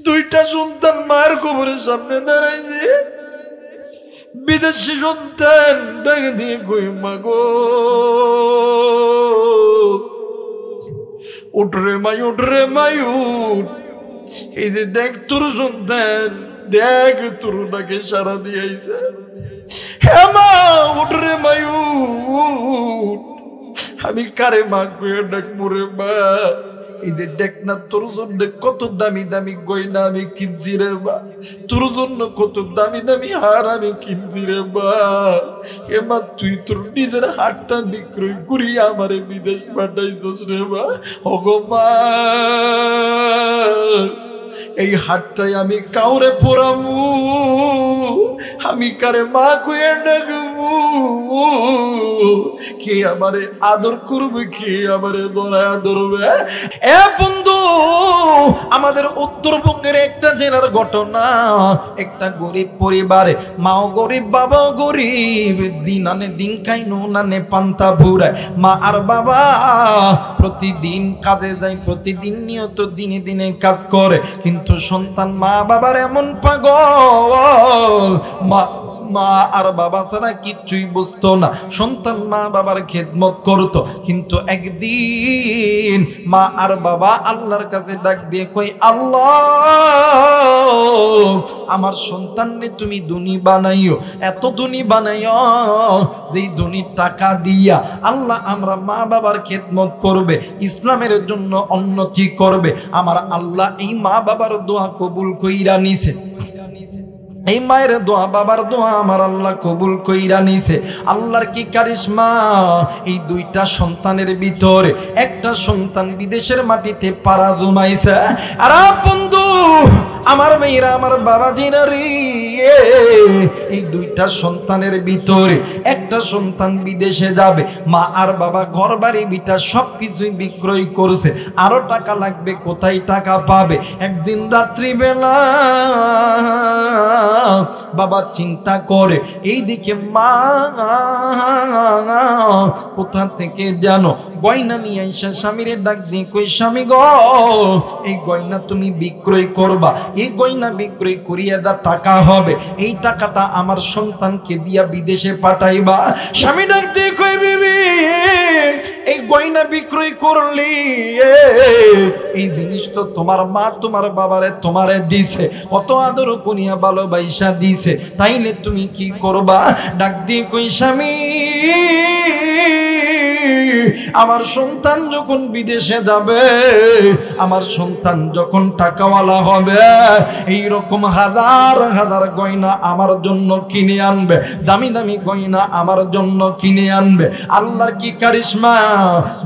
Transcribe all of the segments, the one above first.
দুইটা সন্তান মায়ের কবরের সামনে দাঁড়াইছে। বিদেশি সন্তান ডাক দিয়ে কই, মা গো উঠরে মাই, উঠরে মাই উঠ, এই যে দেখ তোর সন্তান, দেখ তোর নাকে সারা দিয়েছে। হ্যাঁ মা, উঠরে মাই উঠ। আমি কারে মা কয়ে ডাকবো রে মা? এই যে দেখ না, তোর জন্য কত দামি দামি গয়না আমি কিনছি রে মা, তোর জন্য কত দামি দামি হার আমি কিনছি রে মা। এ মা, তুই তোর নিজের হাতটা বিক্রয় করিয়ে আমারে বিদেশ পাঠাইছিস রে মা। ওগো মা, এই হাতটাই আমি কাউরে পরামু, আমি কারে মা কয়ে ডাকবো? কে আমারে আদর করবে, কে আমারে দয়া ধরবে? এ বন্ধু, আমাদের উত্তরবঙ্গের একটা জেলার ঘটনা। একটা গরিব পরিবারে, মাও গরিব বাবাও গরিব, দিন আনে দিন খাই নুন আনে পান্তা ভুরায়। মা আর বাবা প্রতিদিন কাজে যায়, প্রতিদিন নিয়ত দিনে দিনে কাজ করে, কিন্তু সন্তান মা বাবার এমন পাগল, মা আর বাবা ছাড়া কিচ্ছুই বুঝতো না। সন্তান মা বাবার খেদমত করতো, কিন্তু একদিন মা আর বাবা আল্লাহর কাছে ডাক দিয়ে কই, আল্লাহ আমার সন্তানরে তুমি ধনী বানাইও, এত ধনী বানাইও যেই ধনী টাকা দিয়া আল্লাহ আমরা মা বাবার খেদমত করবে, ইসলামের জন্য উন্নতি করবে। আমার আল্লাহ এই মা বাবার দোয়া কবুল কইরা নিছে। এই মায়ের দোয়া, বাবার দোয়া আমার আল্লাহ কবুল কইরা নিছে। আল্লাহর কি কারিশমা! এই দুইটা সন্তানের ভিতরে একটা সন্তান বিদেশের মাটিতে পাড়া জমাইছে। আর বন্ধু, আমার মেয়েরা, আমার বাবাজিরা রে, এই দুইটা সন্তানের ভিতরে একটা সন্তান বিদেশে যাবে। মা আর বাবা ঘর বাড়ি বিটা সবকিছুই বিক্রয় করছে, আরো টাকা লাগবে, কোথায় টাকা পাবে? একদিন রাত্রিবেলা বাবা চিন্তা করে, এইদিকে মা কোথা থেকে যেন গয়না নিয়ে আইসা স্বামীরে ডাক দিয়ে কই, স্বামী গো, এই গয়না তুমি বিক্রয় করবা, এই গয়না বিক্রয় করিয়া দা টাকা হবে, এই টাকাটা আমার সন্তানকে দিয়া বিদেশে পাঠাইবা। স্বামী ডাক দিয়ে কই, বিবি এই গয়না বিক্রয় করলি, এই জিনিস তো তোমার মা তোমার বাবারে তোমারে দিছে, কত আদর করিয়া ভালোবাসা দিছে, তাইলে তুমি কি করবা? ডাক দিয়ে কই, স্বামী আমার সন্তান যখন বিদেশে যাবে, আমার সন্তান যখন টাকাওয়ালা হবে, এই রকম হাজার হাজার গয়না আমার জন্য কিনে আনবে, দামি দামি গয়না আমার জন্য কিনে আনবে। আল্লাহর কি কারিশমা!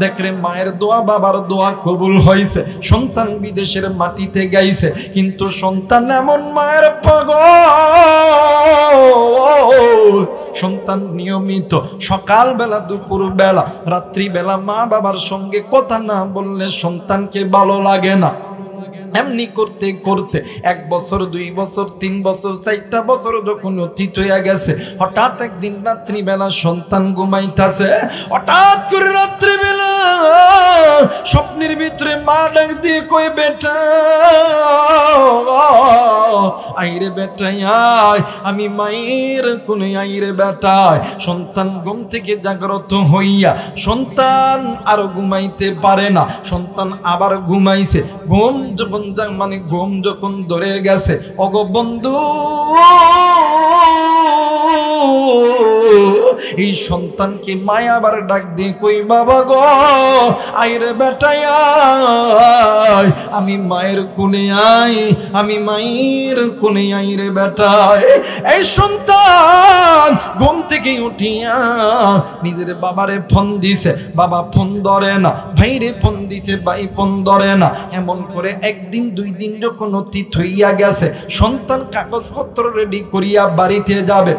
দেখরে, মায়ের দোয়া বাবার দোয়া কবুল হয়েছে, সন্তান বিদেশের মাটিতে গাইছে, কিন্তু সন্তান এমন মায়ের পাগল, সন্তান নিয়মিত সকালবেলা, দুপুর বেলা, রাত্রিবেলা মা বাবার সঙ্গে কথা না বললে সন্তানকে ভালো লাগে না। এমনি করতে করতে 1 বছর, 2 বছর, 3 বছর, 4টা বছর যখন অতীত হয়ে গেছে, হঠাৎ একদিন রাত্রিবেলা সন্তান ঘুমাইতেছে, হঠাৎ করে রাত্রিবেলা স্বপ্নের ভিতরে মা ডাক দিয়ে কই, বেটা আইরে বেটাই আয়, আমি মায়ের কোনে আইরে বেটায়। সন্তান ঘুম থেকে জাগ্রত হইয়া, সন্তান আর ঘুমাইতে পারে না, সন্তান আবার ঘুমাইছে। ঘুম যখন ধরে গেছে, ওগো বন্ধু, এই সন্তানকে মায়া আবার ডাক দিয়ে কই, বাবা গো আইরে বেটাই আয়, আমি মায়ের কোলে আই, আমি মায়ের কোলে আইরে বেটায়। এই সন্তান ঘুম থেকে উঠিয়া নিজের বাবারে ফোন দিছে, বাবা ফোন ধরে না, ভাইরে ফোন দিছে, ভাই ফোন ধরে না। এমন করে 1 দিন 2 দিন যখন অতীত হইয়া গেছে, সন্তান কাগজপত্র রেডি করিয়া বাড়িতে যাবে।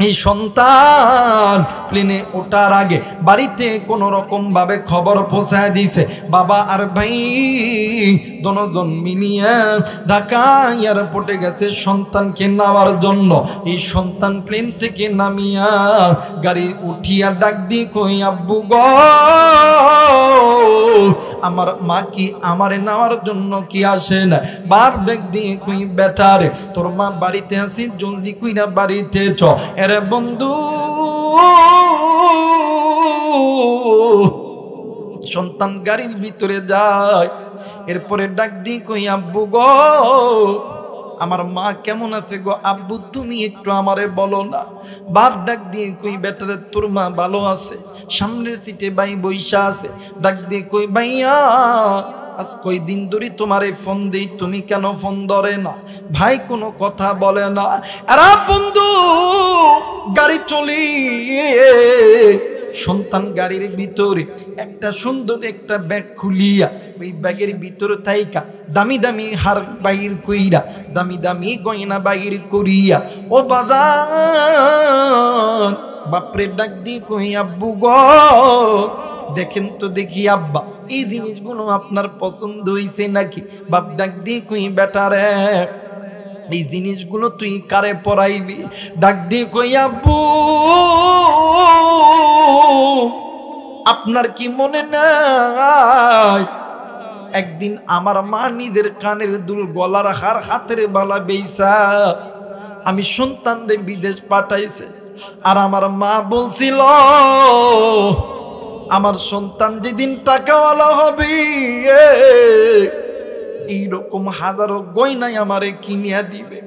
এই সন্তান প্লেনে ওঠার আগে বাড়িতে কোনো রকম ভাবে খবর পৌঁছায় দিয়েছে, বাবা আর ভাই দুজন মিলিয়ে ঢাকা এয়ারপোর্টে গেছে সন্তানকে নেওয়ার জন্য। এই সন্তান প্লেন থেকে নামিয়া গাড়ি উঠিয়া ডাক দিয়ে কই, আব্বু গো, আমার মা কি আমারে নেওয়ার জন্য কি আসে না? বাপ ডাক দিয়ে কই, বেটারে তোর মা বাড়িতে আসি, জলদি কইরা বাড়িতে চ। এরে বন্ধু, সন্তান গাড়ির ভিতরে যায়, এরপরে ডাক দিয়ে কই, আব্বু গো, আমার মা কেমন আছে গো? আব্বু তুমি একটু আমারে বলো না। বাপ ডাক দিয়ে কই, বেটারে তোর মা ভালো আছে, সামনের সিটে ভাই বইসা আছে। ডাক দিয়ে কই, ভাইয়া আজ কয়দিন ধরে তোমারে ফোন দেই, তুমি কেন ফোন ধরে না? ভাই কোনো কথা বলে না। আরে বন্ধু, গাড়ি চলি, সন্তান গাড়ির ভিতরে একটা সুন্দর একটা ব্যাগ খুলিয়া ওই ব্যাগের ভিতরে থাইকা দামি দামি হার বাইর কইরা, দামি দামি গয়না বাইর করিয়া, ও বাজান বাপরে ডাক দিয়ে কই, আব্বু গো, দেখেন তো দেখি আব্বা এই জিনিসগুলো আপনার পছন্দ হইছে নাকি? বাপ ডাক দিয়ে কই, বেটারে এই জিনিসগুলো তুই কারে পরাইবি? ডাক দিয়ে কই, আব্বু আপনার কি মনে নাই একদিন আমার মা নিজের কানের দুল, গলার হার, হাতের বালা বেইসা আমি সন্তানরে বিদেশ পাঠাইছে, আর আমার মা বলছিল আমার সন্তান যেদিন টাকাওয়ালা হবে এইরকম হাজারো গয়নাই আমারে কিনিয়া দিবে।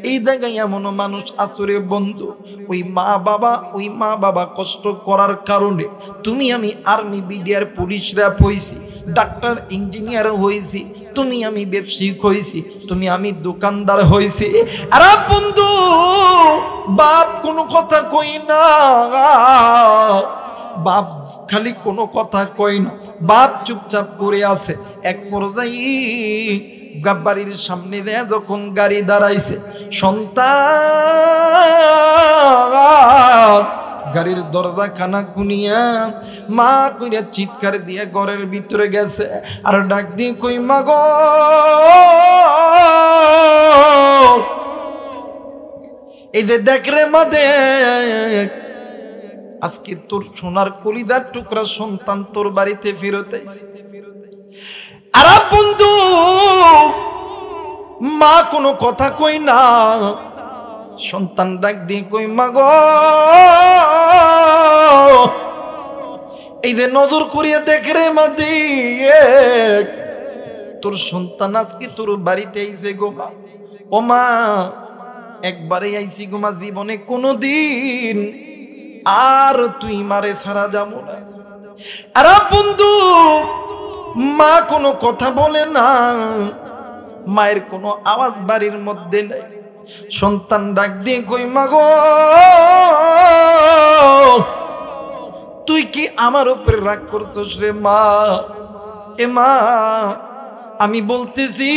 এই জায়গায় এমন মানুষ আসরে বন্ধু, ওই মা বাবা কষ্ট করার কারণে তুমি আমি আর্মি, বিডিআর, পুলিশরা হইছি, ডাক্তার, ইঞ্জিনিয়ার হইছি, তুমি আমি ব্যবসায়িক হইছি, তুমি আমি দোকানদার হইছি। আরে বন্ধু, বাপ কোনো কথা কই না, বাপ খালি কোনো কথা কই না, বাপ চুপচাপ করে আছে। এক পর্যায়ে বাড়ির সামনে দিয়ে যখন গাড়ি দাঁড়াইছে, সন্তান গাড়ির দরজা খানা খুনিয়া মা কইরা চিৎকার দিয়ে ঘরের ভিতরে গেছে, আর ডাক দিয়ে কই, মা গো, এই যে দেখ রে মা, দেখ আজকে তোর সোনার কলিদার টুকরা সন্তান তোর বাড়িতে ফেরত আইছে। আর বন্ধু, মা কোনো কথা কই না, সন্তান ডাক দিয়ে কই, মা গো, এই যে নজর করিয়া দেখ রে মা, দেখ তোর সন্তান আজকে তোর বাড়িতে আইছে গো মা। ও মা, একবারে আইছি গো মা, জীবনে কোনোদিন আর তুই মারে ছাড়া যাবো না। আরে বন্ধু, মা কোনো কথা বলে না, মায়ের কোনো আওয়াজ বাড়ির মধ্যে নেই। সন্তান ডাক দিয়ে কই, মা গো, তুই কি আমার উপরে রাগ করছস রে মা? এ মা, আমি বলতেছি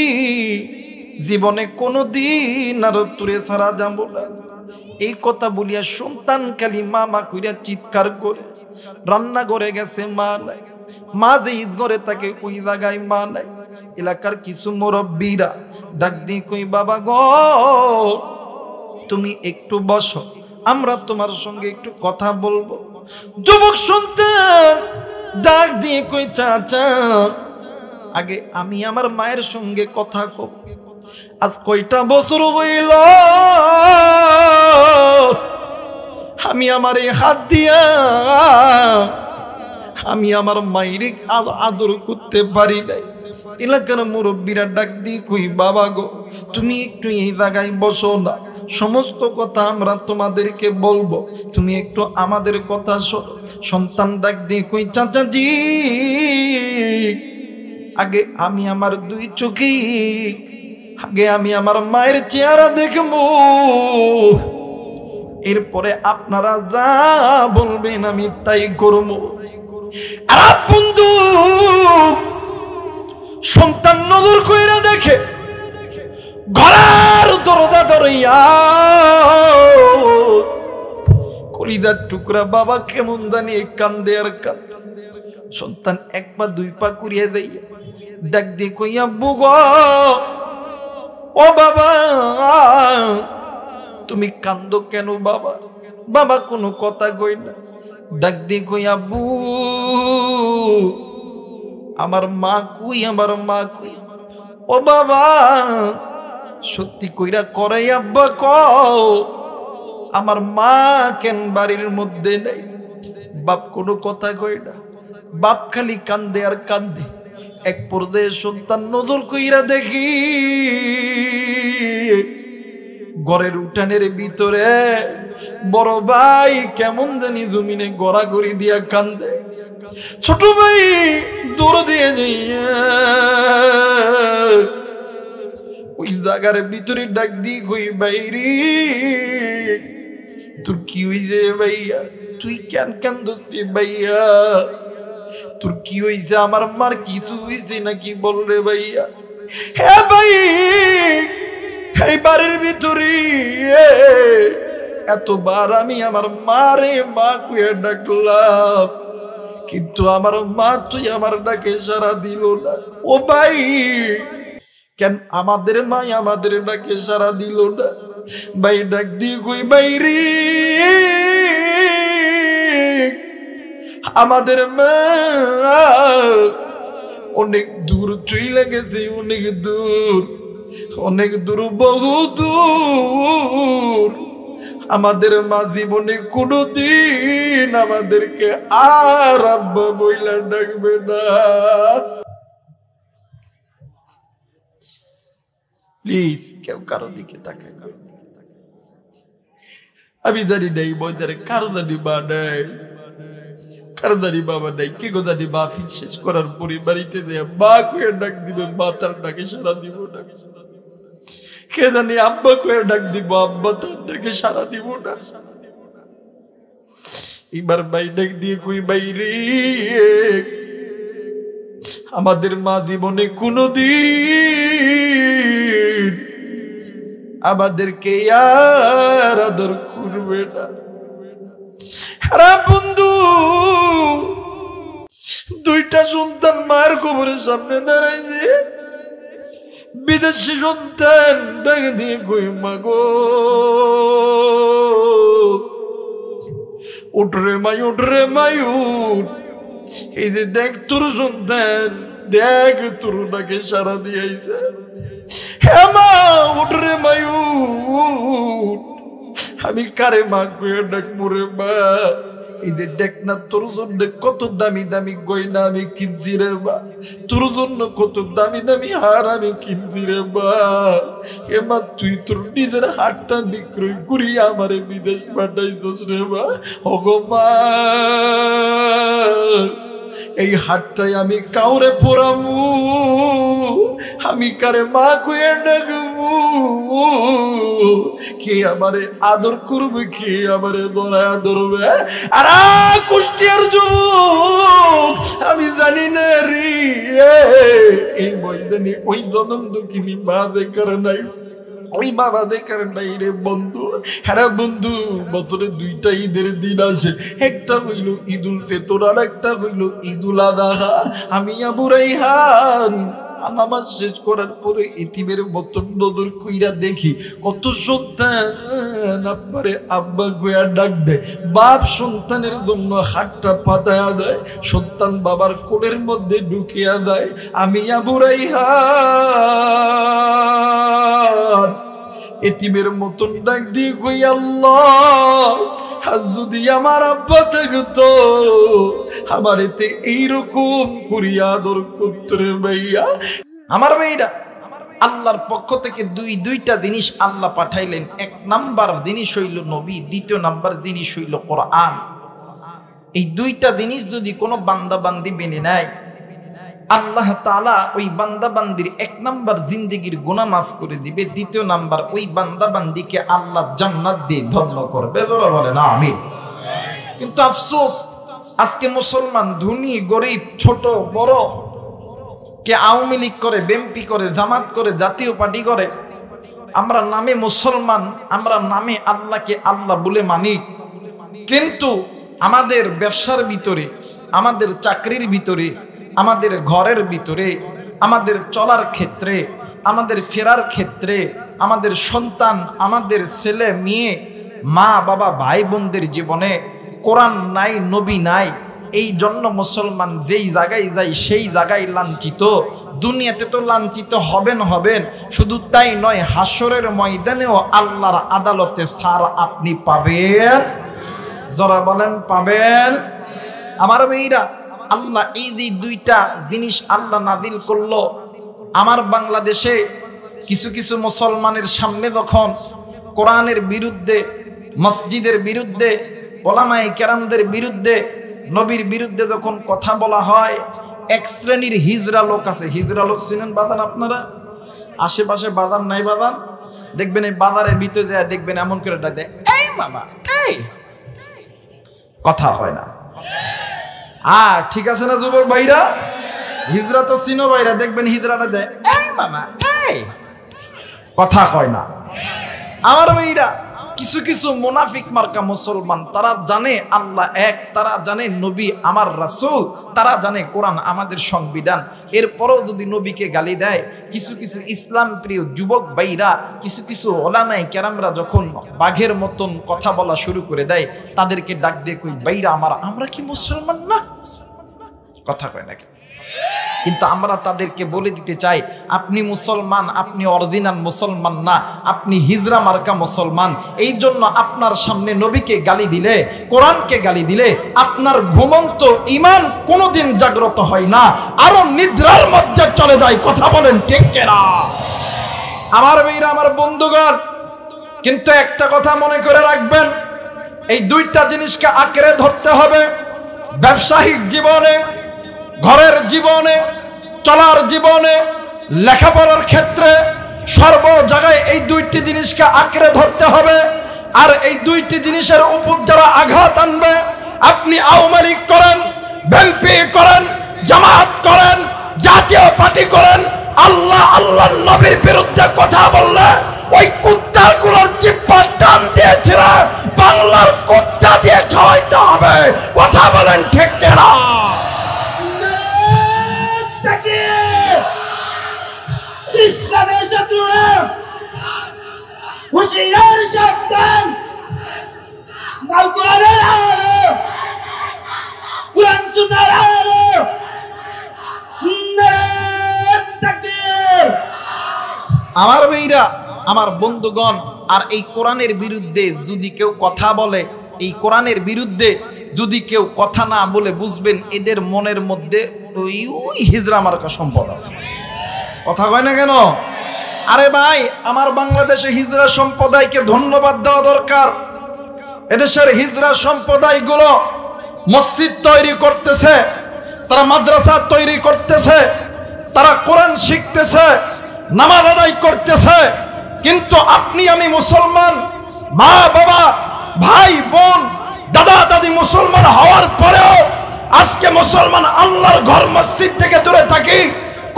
জীবনে কোনোদিন আর তোরে ছাড়া যাবো না। এই কথা বলিয়া সন্তান খালি মা কইরা চিৎকার করে রান্না করে গেছে, মা নাই। মা যে ঈদ ঘরে তাকে ওই জায়গায় মা নাই। এলাকার কিছু মুরব্বীরা ডাক দিয়ে কই, বাবা গো, তুমি একটু বসো, আমরা তোমার সঙ্গে একটু কথা বলবো। যুবক সন্তান ডাক দিয়ে কই, চাচা আগে আমি আমার মায়ের সঙ্গে কথা কব। আজ কয়টা বছর হইল আমি আমার এই হাত দিয়া আমি আমার মায়ের আদর করতে পারি নাই। এলাকার মুরব্বীরা ডাক দিয়ে কই, বাবা গো, তুমি একটু এই জায়গায় বসো না, সমস্ত কথা আমরা তোমাদেরকে বলবো, তুমি একটু আমাদের কথা শোনো। সন্তান ডাক দিয়ে কই, চাচাজি আগে আমি আমার দুই চোখে আগে আমি আমার মায়ের চেহারা দেখবো, এরপরে আপনারা যা বলবেন আমি তাই করবো। আর বন্ধু, সন্তান নজর কইরা দেখে ঘরের দরজা ধরিয়া কলিজার টুকরা বাবা কেমন জানি কান্দে আর কান্দে। সন্তান এক পা দুই পা করিয়া দেয়, ডাক দিয়ে কই আব্বু গো, ও বাবা তুমি কান্দো কেন বাবা? বাবা কোনো কথা কই না, ডাক দিয়ে কই আব্বু আমার মা কই, আমার মা কই? ও বাবা সত্যি কইরা করে আব্বা কও, আমার মা কেন বাড়ির মধ্যে নেই? বাপ কোনো কথা কই না, বাপ খালি কান্দে আর কান্দে। এক পর্যায়ে সন্তান নজর কইরা দেখি ঘরের উঠানের ভিতরে বড় ভাই কেমন জানি জমিনে গড়াগড়ি দিয়া কান্দে। ছোট ভাই দৌড় দিয়ে যাইয়া ওই জায়গার ভিতরে ডাক দিয়ে কই বাইরে তোর কি হইছে ভাইয়া? তুই কেন কান্দছিস ভাইয়া? তোর কি হইছে? আমার মার কিছু হইছে নাকি বল রে ভাইয়া? হ্যাঁ ভাই, এই বাড়ির ভিতরে এতবার আমি আমার মারে মা কুয়ে ডাকলাম, কিন্তু আমার মা তুই আমার ডাকে সারা দিল না। ও ভাই কেন আমাদের মা আমাদের ডাকে সারা দিল না? ভাই ডাক দিয়ে কই বাইরে আমাদের মা অনেক দূর চলে গেছে, অনেক দূর, অনেক দূর, বহু দূর। আমাদের মা জীবনে কোনদিন আমাদেরকে আর আব্বা বইলা ডাকবে না। প্লিজ কেউ কারো দিকে তাকায় না। আমি জানি নাই বইদারে কারো জানি মা নাই, কারো জানি বাবা নাই। কে গো জানি মাহফিল শেষ করার পরে বাড়িতে দেয়া মা কয়ে ডাক দিবে, মা তার ডাকে সারা দিব না। কে জানি আব্বা কয়ে ডাক দিব, আব্বা তার ডাকে সারা দিব না। এবার ভাই ডাক দিয়ে কই বাইরে আমাদের মা জীবনে কোনদিন আমাদেরকে আর আদর করবে না। আরে বন্ধু, দুইটা সন্তান মায়ের কবরের সামনে দাঁড়াইছে, বিদেশি সন্তান ডাক দিয়ে কই মা গো উঠরে মাই, উঠরে মাই উঠ। এই যে দেখ তোর সন্তান, দেখ তোর ডাকে সারা দিয়েছে। হ্যাঁ মা উঠরে মাই উঠ। আমি কারে মা কয়ে ডাক মোরে মা? এই যে দেখ না তোর জন্য কত দামি দামি গয়না আমি কিনছি রে মা, তোর জন্য কত দামি দামি হার আমি কিনছি রে মা। এ মা তুই তোর নিজের হাতটা বিক্রয় করি আমারে বিদেশ পাঠাইছিস রে মা। ওগো মা এই হাতটাই আমি কাউরে পরামু, আমি কারে মা কয়ে ডাকবো? কে আমারে আদর করবে, কে আমারে দরায়া ধরবে? আরে কুষ্টিয়ার যুবক আমি জানি না রে, এই ময়দানে ওই জনম দুঃখিনী মা দেখার নাই, ওই বাবা দেখার নাই রে বন্ধু। হ্যাঁ বন্ধু, বছরে দুইটা ঈদের দিন আসে, একটা হইল ঈদুল ফিতর আর একটা হইল ঈদুল আযহা। আমি আবু রাইহান নামাজ শেষ করার পরে ইতিমের মতন নজর কইরা দেখি কত সন্তান আব্বারে আব্বা কইয়া ডাক দেয়। বাপ সন্তানের জন্য হাতটা পাতায়া দেয়, সন্তান বাবার কোলের মধ্যে ঢুকিয়া দেয়। আমি আবু রাইহান এতিমের মতন ডাক দিয়ে কই আল্লাহ, আজ যদি আমার আব্বা থাকতো আমার এতে এইরকম করিয়া আদর করতে রে ভাইয়া। আমার ভাইরা আল্লাহর পক্ষ থেকে দুইটা জিনিস আল্লাহ পাঠাইলেন। এক নাম্বার জিনিস হইল নবী, দ্বিতীয় নাম্বার জিনিস হইল কোরআন। এই দুইটা জিনিস যদি কোনো বান্দা বান্দি মেনে নেয়, আল্লাহ তাআলা ওই বান্দা বান্দির এক নাম্বার জিন্দেগির গুনাহ মাফ করে দিবে, দ্বিতীয় নাম্বার ওই বান্দা বান্দিকে আল্লাহ জান্নাত দিয়ে ধন্য করবে। জোরে বলেন আমিন। কিন্তু আফসোস, আজকে মুসলমান ধনী গরিব ছোট বড়, কে আওয়ামী লীগ করে, বিএনপি করে, জামাত করে, জাতীয় পার্টি করে, আমরা নামে মুসলমান, আমরা নামে আল্লাহকে আল্লাহ বলে মানি, কিন্তু আমাদের ব্যবসার ভিতরে, আমাদের চাকরির ভিতরে, আমাদের ঘরের ভিতরে, আমাদের চলার ক্ষেত্রে, আমাদের ফেরার ক্ষেত্রে, আমাদের সন্তান, আমাদের ছেলে মেয়ে, মা বাবা, ভাই বোনদের জীবনে কোরআন নাই, নবী নাই। এই জন্য মুসলমান যেই জায়গায় যায় সেই জায়গায় লাঞ্ছিত। দুনিয়াতে তো লাঞ্ছিত হবেন। শুধু তাই নয়, হাসরের ময়দানেও আল্লাহর আদালতে ছাড় আপনি পাবেন। যারা বলেন পাবেন। আমার মেয়েরা, আল্লাহ এই যে দুইটা জিনিস আল্লাহ নাজিল করলো, আমার বাংলাদেশে কিছু কিছু মুসলমানের সামনে যখন কোরআনের বিরুদ্ধে, মসজিদের বিরুদ্ধে, ওলামায়ে কেরামদের বিরুদ্ধে, নবীর বিরুদ্ধে যখন কথা বলা হয়, এক শ্রেণীর হিজরা লোক আছে। হিজরা লোক চিনেন বাদান আপনারা? আশেপাশে বাদান নাই, বাদান দেখবেন এই বাজারের ভিতরে যায়, দেখবেন এমন করে ডাক দেয়, এই মামা, এই কথা হয় না। ঠিক আছে না যুবক ভাইরা? হিজরা তো চিনো ভাইরা, দেখবেন হিজরাটা দেয়, এই মামা, এই কথা হয় না। আমার ভাইরা, কিছু কিছু মুনাফিক মার্কা মুসলমান, তারা জানে আল্লাহ এক, তারা জানে নবী আমার রাসূল, তারা জানে কোরআন আমাদের সংবিধান। এরপরও যদি নবীকে গালি দেয়, কিছু কিছু ইসলাম প্রিয় যুবক ভাইরা, কিছু কিছু ওলামায়ে কেরামরা যখন বাঘের মতন কথা বলা শুরু করে দেয়, তাদেরকে ডাক দিয়ে কই, ভাইরা আমার, আমরা কি মুসলমান না? কথা কয় নাকি? কিন্তু আমরা তাদেরকে বলে দিতে চাই, আপনি মুসলমান, আপনি অরিজিনাল মুসলমান না, আপনি হিজরা মার্কা মুসলমান। এই জন্য আপনার সামনে নবীকে গালি দিলে, কোরআনকে গালি দিলে আপনার ঘুমন্ত ঈমান কোনোদিন জাগ্রত হয় না, আরো নিদ্রার মধ্যে চলে যায়। কথা বলেন ঠিক কিনা? আমার ভাইরা, আমার বন্ধুগণ, কিন্তু একটা কথা মনে করে রাখবেন, এই দুইটা জিনিসকে আঁকড়ে ধরতে হবে। ব্যবসায়িক জীবনে, ঘরের জীবনে, চলার জীবনে, লেখাপড়ার ক্ষেত্রে, সর্ব জায়গায় এই দুইটি জিনিসকে আঁকড়ে ধরতে হবে। আর এই দুইটি জিনিসের উপর যারা আঘাত আনবে, আপনি আওয়ামী লীগ করেন, বিএনপি করেন, জামাত করেন, জাতীয় পার্টি করেন, আল্লাহর নবীর বিরুদ্ধে কথা বললে ওই কুত্তাগুলোর জিহ্বা টান দিয়েছিল, বাংলার কুত্তা দিয়ে খাওয়াইতে হবে। কথা বলেন ঠিক কিনা? ইসলামের শত্রুরা হুঁশিয়ার সাবধান, কোরআনের আলো, কোরআন সুন্নাহর আলো, আমার ভাইরা, আমার বন্ধুগণ, আর এই কোরআনের বিরুদ্ধে যদি কেউ কথা বলে, এই কোরআনের বিরুদ্ধে যদি কেউ কথা না বলে, বুঝবেন এদের মনের মধ্যে ওই হিজরা মার্কা সম্পদ আছে। কথা কয় না কেন? আরে ভাই, আমার বাংলাদেশে হিজরা সম্প্রদায়কে ধন্যবাদ দেওয়া দরকার। এদেশের হিজরা সম্প্রদায়গুলো মসজিদ তৈরি করতেছে, তারা মাদ্রাসা তৈরি করতেছে, তারা কোরআন শিখতেছে, নামাজ আদায় করতেছে। কিন্তু আপনি আমি মুসলমান, মা বাবা, ভাই বোন, দাদা দাদি মুসলমান হওয়ার পরেও আজকে মুসলমান আল্লাহর ঘর মসজিদ থেকে দূরে থাকি,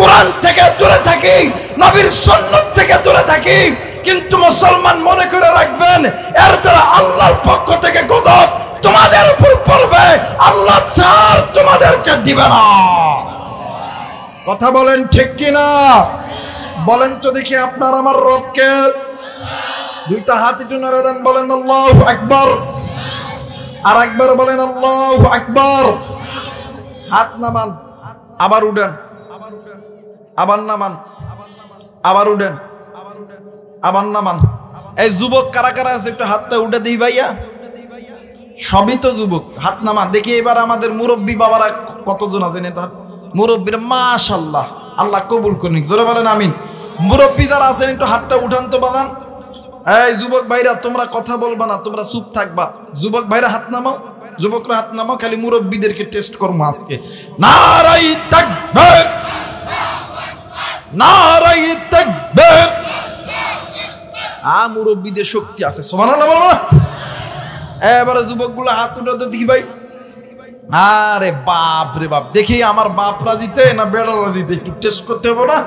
কোরআন থেকে দূরে থাকি, নবীর সুন্নাত থেকে দূরে থাকি। কিন্তু মুসলমান মনে করে রাখবেন, এর দ্বারা আল্লাহর পক্ষ থেকে গজব তোমাদের উপর পড়বে, আল্লাহ ছাড় তোমাদেরকে দিবে না। কথা বলেন ঠিক কিনা? বলেন তো দেখি আপনার আমার রবকে। দুইটা হাত একটু নাড়া দেন, বলেন আল্লাহু আকবার। আর একবার বলেন আল্লাহু আকবার। হাত নামান, আবার উঠেন, আবার নামান, আবার উঠেন, আবার নামান। এই যুবক কারা কারা আছে একটু হাতটা উঠে দিই ভাইয়া। সবই তো যুবক, হাত নামান দেখি। এবার আমাদের মুরব্বী বাবারা কতজন আছেন? এটা মুরব্বীরা মাশাআল্লাহ, আল্লাহ কবুল করুন। জোরে বলেন আমিন। মুরব্বী যারা আছেন একটু হাতটা উঠান তো বাদান। এই যুবক ভাইরা, তোমরা কথা বলবা না, তোমরা চুপ থাকবা। যুবক ভাইরা হাত নামাও, যুবকরা হাত নামাও। খালি মুরব্বীদেরকে টেস্ট করবো আজকে। নারাই তাকবীর, নারাই তাকবীর। মুরব্বীদের শক্তি আছে, সুবহানাল্লাহ বলবা। এবারে যুবকগুলো হাত উঠে তো দেখি ভাই। আরে বাপ রে বাপ, দেখি আমার বাপরা দিতে না বেড়ারা দিতে, একটু টেস্ট করতে হবে না?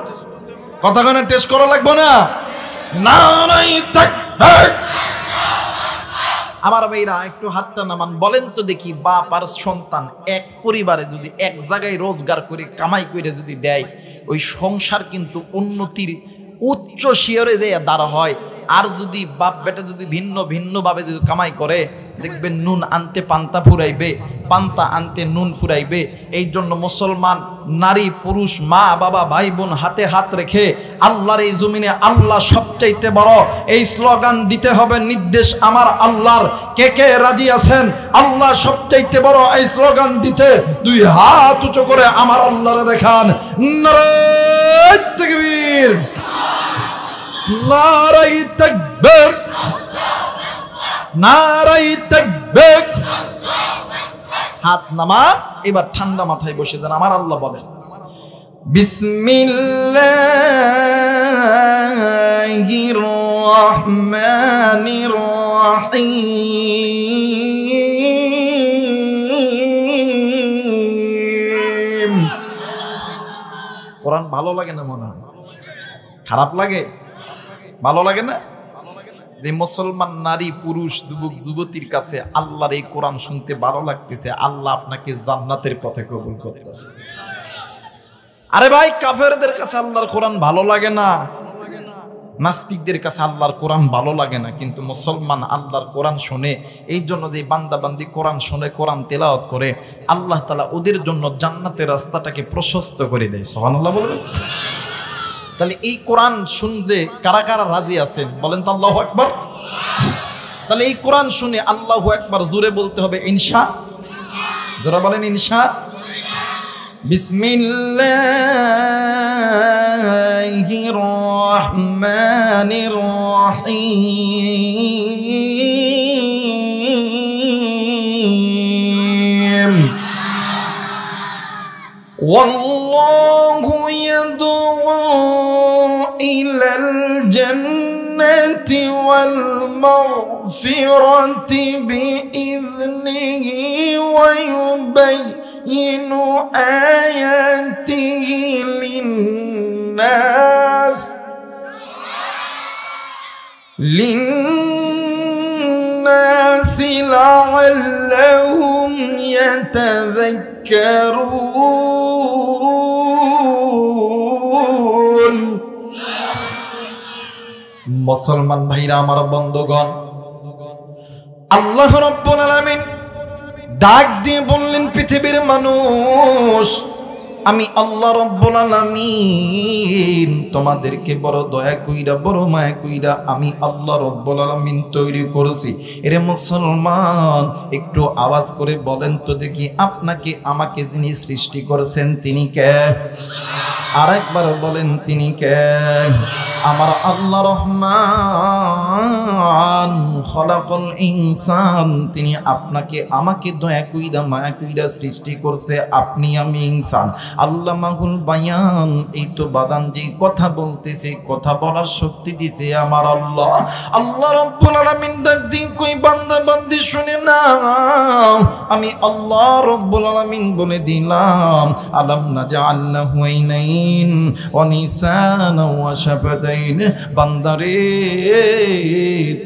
কথা কেন টেস্ট করা লাগবে না? নারাই তাকবীর, আমার ভাইরা একটু হাতটা নামান, বলেন তো দেখি, বাপ আর সন্তান এক পরিবারে যদি এক জায়গায় রোজগার করে কামাই করে যদি দেয়, ওই সংসার কিন্তু উন্নতির উচ্চ শিয়রে দেয়া দাঁড়া হয়। আর যদি বাপ বেটা যদি ভিন্ন ভিন্নভাবে যদি কামাই করে, দেখবেন নুন আনতে পান্তা ফুরাইবে, পান্তা আনতে নুন ফুরাইবে। এই জন্য মুসলমান নারী পুরুষ মা বাবা ভাই বোন হাতে হাত রেখে আল্লাহর এই জমিনে আল্লাহ সবচাইতে বড় এই স্লোগান দিতে হবে, নির্দেশ আমার আল্লাহর। কে কে রাজি আছেন আল্লাহ সবচাইতে বড় এই স্লোগান দিতে? দুই হাত উঁচু করে আমার আল্লাহরে দেখান। নারায়ে তাকবীর, নারায়ে তাকবীর, নারায়ে তাকবীর। হাত নামা, এবার ঠান্ডা মাথায় বসে দেন। আমার আল্লাহ বলেন, বিসমিল্লাহির রহমানির রহিম। কোরআন ভালো লাগে না মনে হয়? খারাপ লাগে? ভালো লাগে না? যে মুসলমান নারী পুরুষ যুবক যুবতীর কাছে আল্লাহর এই কোরআন শুনতে ভালো লাগতেছে, আল্লাহ আপনাকে জান্নাতের পথে কবুল করতেছে। আরে ভাই, কাফেরদের কাছে আল্লাহর কোরআন ভালো লাগে না, নাস্তিকদের কাছে আল্লাহর কোরআন ভালো লাগে না, কিন্তু মুসলমান আল্লাহর কোরআন শুনে। এই জন্য যে বান্দা বান্দি কোরআন শুনে, কোরআন তেলাওয়াত করে, আল্লাহ তাআলা ওদের জন্য জান্নাতের রাস্তাটাকে প্রশস্ত করে দেয়। সুবহানাল্লাহ বলবেন? তাহলে এই কোরআন শুনতে কারা কারা রাজি আছেন বলেন তো আল্লাহু আকবার। তাহলে এই কোরআন শুনে আল্লাহু আকবার জোরে বলতে হবে ইনশা। জোরে বলেন ইনশা। বিসমিল্লাহির রহমানির রহিম। ওয়াল্লাহু ইয়াদউ ইলাল জান্নাতি ওয়াল মাগফিরাতি বিইذনিহি ওয়া ইউবাইয়িনু আয়াতিহি লিন-নাস লাআল্লাহুম ইয়াতাযাক্কারুন। মুসলমান ভাইরা আমার, বন্ধুগণ, আল্লাহ রাব্বুল আলামিন ডাক দিয়ে বললেন, পৃথিবীর মানুষ, আমি আল্লাহ রাব্বুল আলামিন তোমাদেরকে বড় দয়া কইরা, বড় মায়া কইরা আমি আল্লাহ রাব্বুল আলামিন তৈরি করেছি। এরে মুসলমান, একটু আওয়াজ করে বলেন তো দেখি, আপনাকে আমাকে যিনি সৃষ্টি করেছেন তিনি কে? আরেকবার বলেন, তিনি কে? আমার আল্লাহ রহমান খলাকুল ইনসান। তিনি আপনাকে আমাকে দয়া কইরা মায়া কইরা সৃষ্টি করছে। আপনি আমি ইনসান। আল্লামাহুল বায়ান, এই তো বাদান যে কথা বলতেছে, কথা বলার শক্তি দিতে আমার আল্লাহ। আল্লাহ রাব্বুল আলামিন ডাক দিয়ে কই, বান্দা বান্দি শুনে নাও, আমি আল্লাহ রাব্বুল আলামিন বলে দিলাম, আলাম নাজআল লাহু আইনাইন ওয়া নিসানা ওয়া শাফাতাইন। বান্দারে,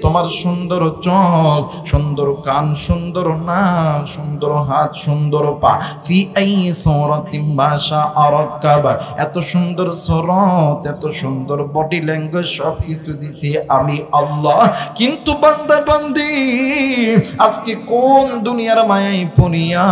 তোমার সুন্দর চোখ, সুন্দর কান, সুন্দর নাক, সুন্দর হাত, সুন্দর পা, ফি আই সূরাতিন মা শাআ রাক্কাবা, এত সুন্দর সুরত, এত সুন্দর বডি ল্যাঙ্গুয়েজ, সব কিছু দিছি আমি আল্লাহ। কিন্তু বান্দা বান্দি আজকে কোন দুনিয়ার মায়ায় পড়িয়া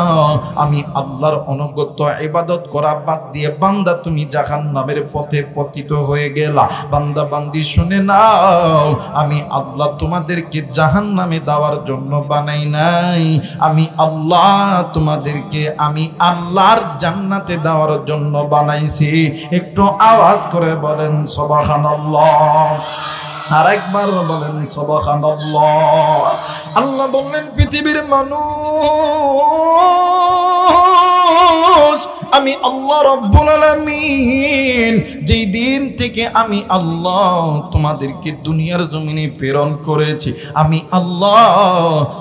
আমি আল্লাহর অনুগত ইবাদত করা বাদ দিয়ে বান্দা তুমি জাহান্নামের পথে পতিত হয়ে গেলা। বান্দা বান্দি শুনে নাও, আমি আল্লাহ তোমাদেরকে জাহান্নামে দেওয়ার জন্য বানাই নাই, আমি আল্লাহ তোমাদেরকে আমি আল্লাহর জান্নাতে দেওয়ার জন্য বানাইছি। একটু আওয়াজ করে বলেন সুবহানাল্লাহ। আরেকবার বলেন সুবহানাল্লাহ। আল্লাহ বললেন, পৃথিবীর মানুষ, আমি আল্লাহ রাব্বুল আলামিন যেই দিন থেকে আমি আল্লাহ তোমাদেরকে দুনিয়ার জমিনে প্রেরণ করেছি। আমি আল্লাহ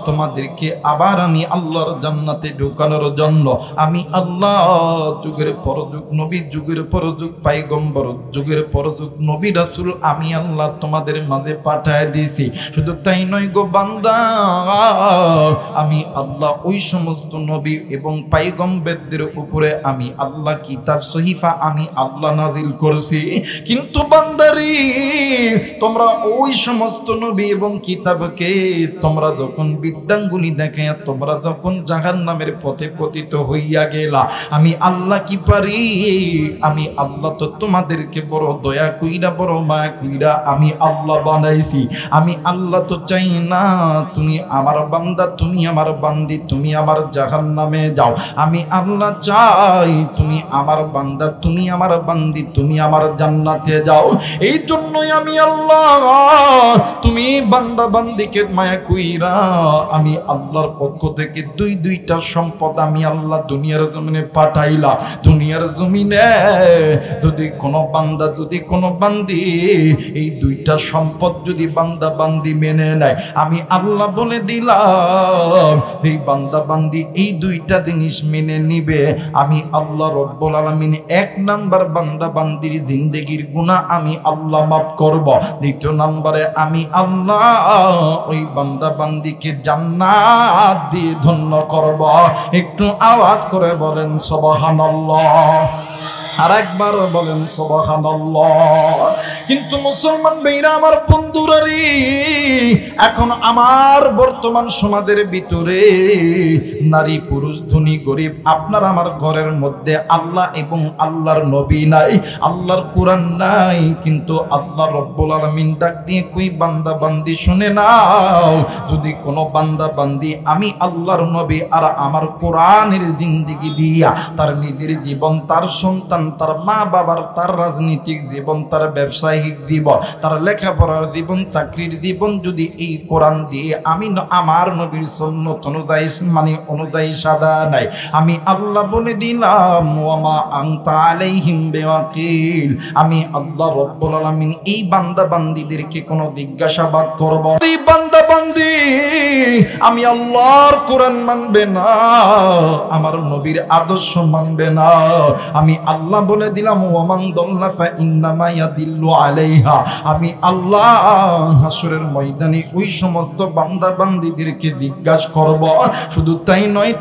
তোমাদেরকে আবার আমি আল্লাহর জান্নাতে ঢোকানোর জন্য আমি আল্লাহ যুগের পর যুগ নবী, যুগের পর যুগ পয়গম্বর, যুগের পর যুগ নবী রাসূল আমি আল্লাহ তোমাদের মাঝে পাঠায় দিয়েছি। শুধু তাই নয় গো বান্দা, আমি আল্লাহ ওই সমস্ত নবী এবং পয়গম্বরদের উপরে আমি আল্লাহ কিতাব সহিফা আমি আল্লাহ নাজিল করছি। কিন্তু বান্দারি, তোমরা ওই সমস্ত নবী এবং কিতাবকে তোমরা যখন বিদ্যাঙ্গুলি দেখে তোমরা যখন জাহান্নামের পথে পতিত হইয়া গেলা, আমি আল্লাহ কি পারি? আমি আল্লাহ তো তোমাদেরকে বড় দয়া কইরা বড় মায়া কইরা আমি আল্লাহ বানাইছি। আমি আল্লাহ তো চাই না তুমি আমার বান্দা, তুমি আমার বান্দি, তুমি আমার জাহান্নামে যাও। আমি আল্লাহ চাই তুমি আমার বান্দা, তুমি আমার বান্দি, তুমি আমার জান্নাতে যাও। এই জন্যই আমি আল্লাহ তুমি বান্দা বান্দিকে মায়া কইরা আমি আল্লাহর পক্ষ থেকে দুইটা সম্পদ আমি আল্লাহ দুনিয়ার জমিনে পাঠাইলা। দুনিয়ার জমিনে যদি কোনো বান্দা, যদি কোনো বান্দি এই দুইটা সম্পদ যদি বান্দা বান্দি মেনে নেয়, আমি আল্লাহ বলে দিলাম যে বান্দা বান্দি এই দুইটা জিনিস মেনে নিবে, আমি আল্লাহ রব্বুল আলামিন 1 নাম্বার বান্দা বান্দির জিন্দেগির গুনাহ আমি আল্লাহ মাফ করব। 2 নম্বরে আমি আল্লাহ ওই বান্দা বান্দিকে জান্নাত দিয়ে ধন্য করব। একটু আওয়াজ করে বলেন সুবহানাল্লাহ, আর একবার বলেন সুবহানাল্লাহ। কিন্তু মুসলমান ভাইরা আমার বন্ধুরা রে, এখন আমার বর্তমান সমাজের ভিতরে নারী পুরুষ ধনী গরিব আপনার আমার ঘরের মধ্যে আল্লাহ এবং আল্লাহর নবী নাই, আল্লাহর কোরআন নাই। কিন্তু আল্লাহ রব্বুল আলামিন ডাক দিয়ে কই বান্দা বান্দি শুনে নাও, যদি কোনো বান্দা বান্দি আমি আল্লাহর নবী আর আমার কোরআনের জিন্দেগি দিয়া তার নিজের জীবন, তার সন্তান, তার মা বাবার, তার রাজনৈতিক জীবন, তার ব্যবসায়িক জীবন, তার লেখাপড়ার জীবন, চাকরির জীবন যদি এই কোরআন দিয়ে আমি আমার নবীর সুন্নাত অনুযায়ী অনুযায়ী সাদা নাই, আমি আল্লাহ বলে দিলাম ওয়া মা আনতা আলাইহিম বিওয়াকিল। আমি আল্লাহ রব্বুল আলামিন এই বান্দা বান্দীদেরকে কোনো জিজ্ঞাসাবাদ করব। এই বান্দা বান্দি আমি আল্লাহর কোরআন মানবে না, আমার নবীর আদর্শ মানবে না, আমি আল্লাহ বলে দিলাম ওয়ামান দাল্লা ফা ইন্নামা ইয়াদিল্লু আলাইহা। আমি আল্লাহ হাসরের ময়দানে ওই সমস্ত বান্দা বান্দীদেরকে জিজ্ঞাসা করব। শুধু তাই নয়,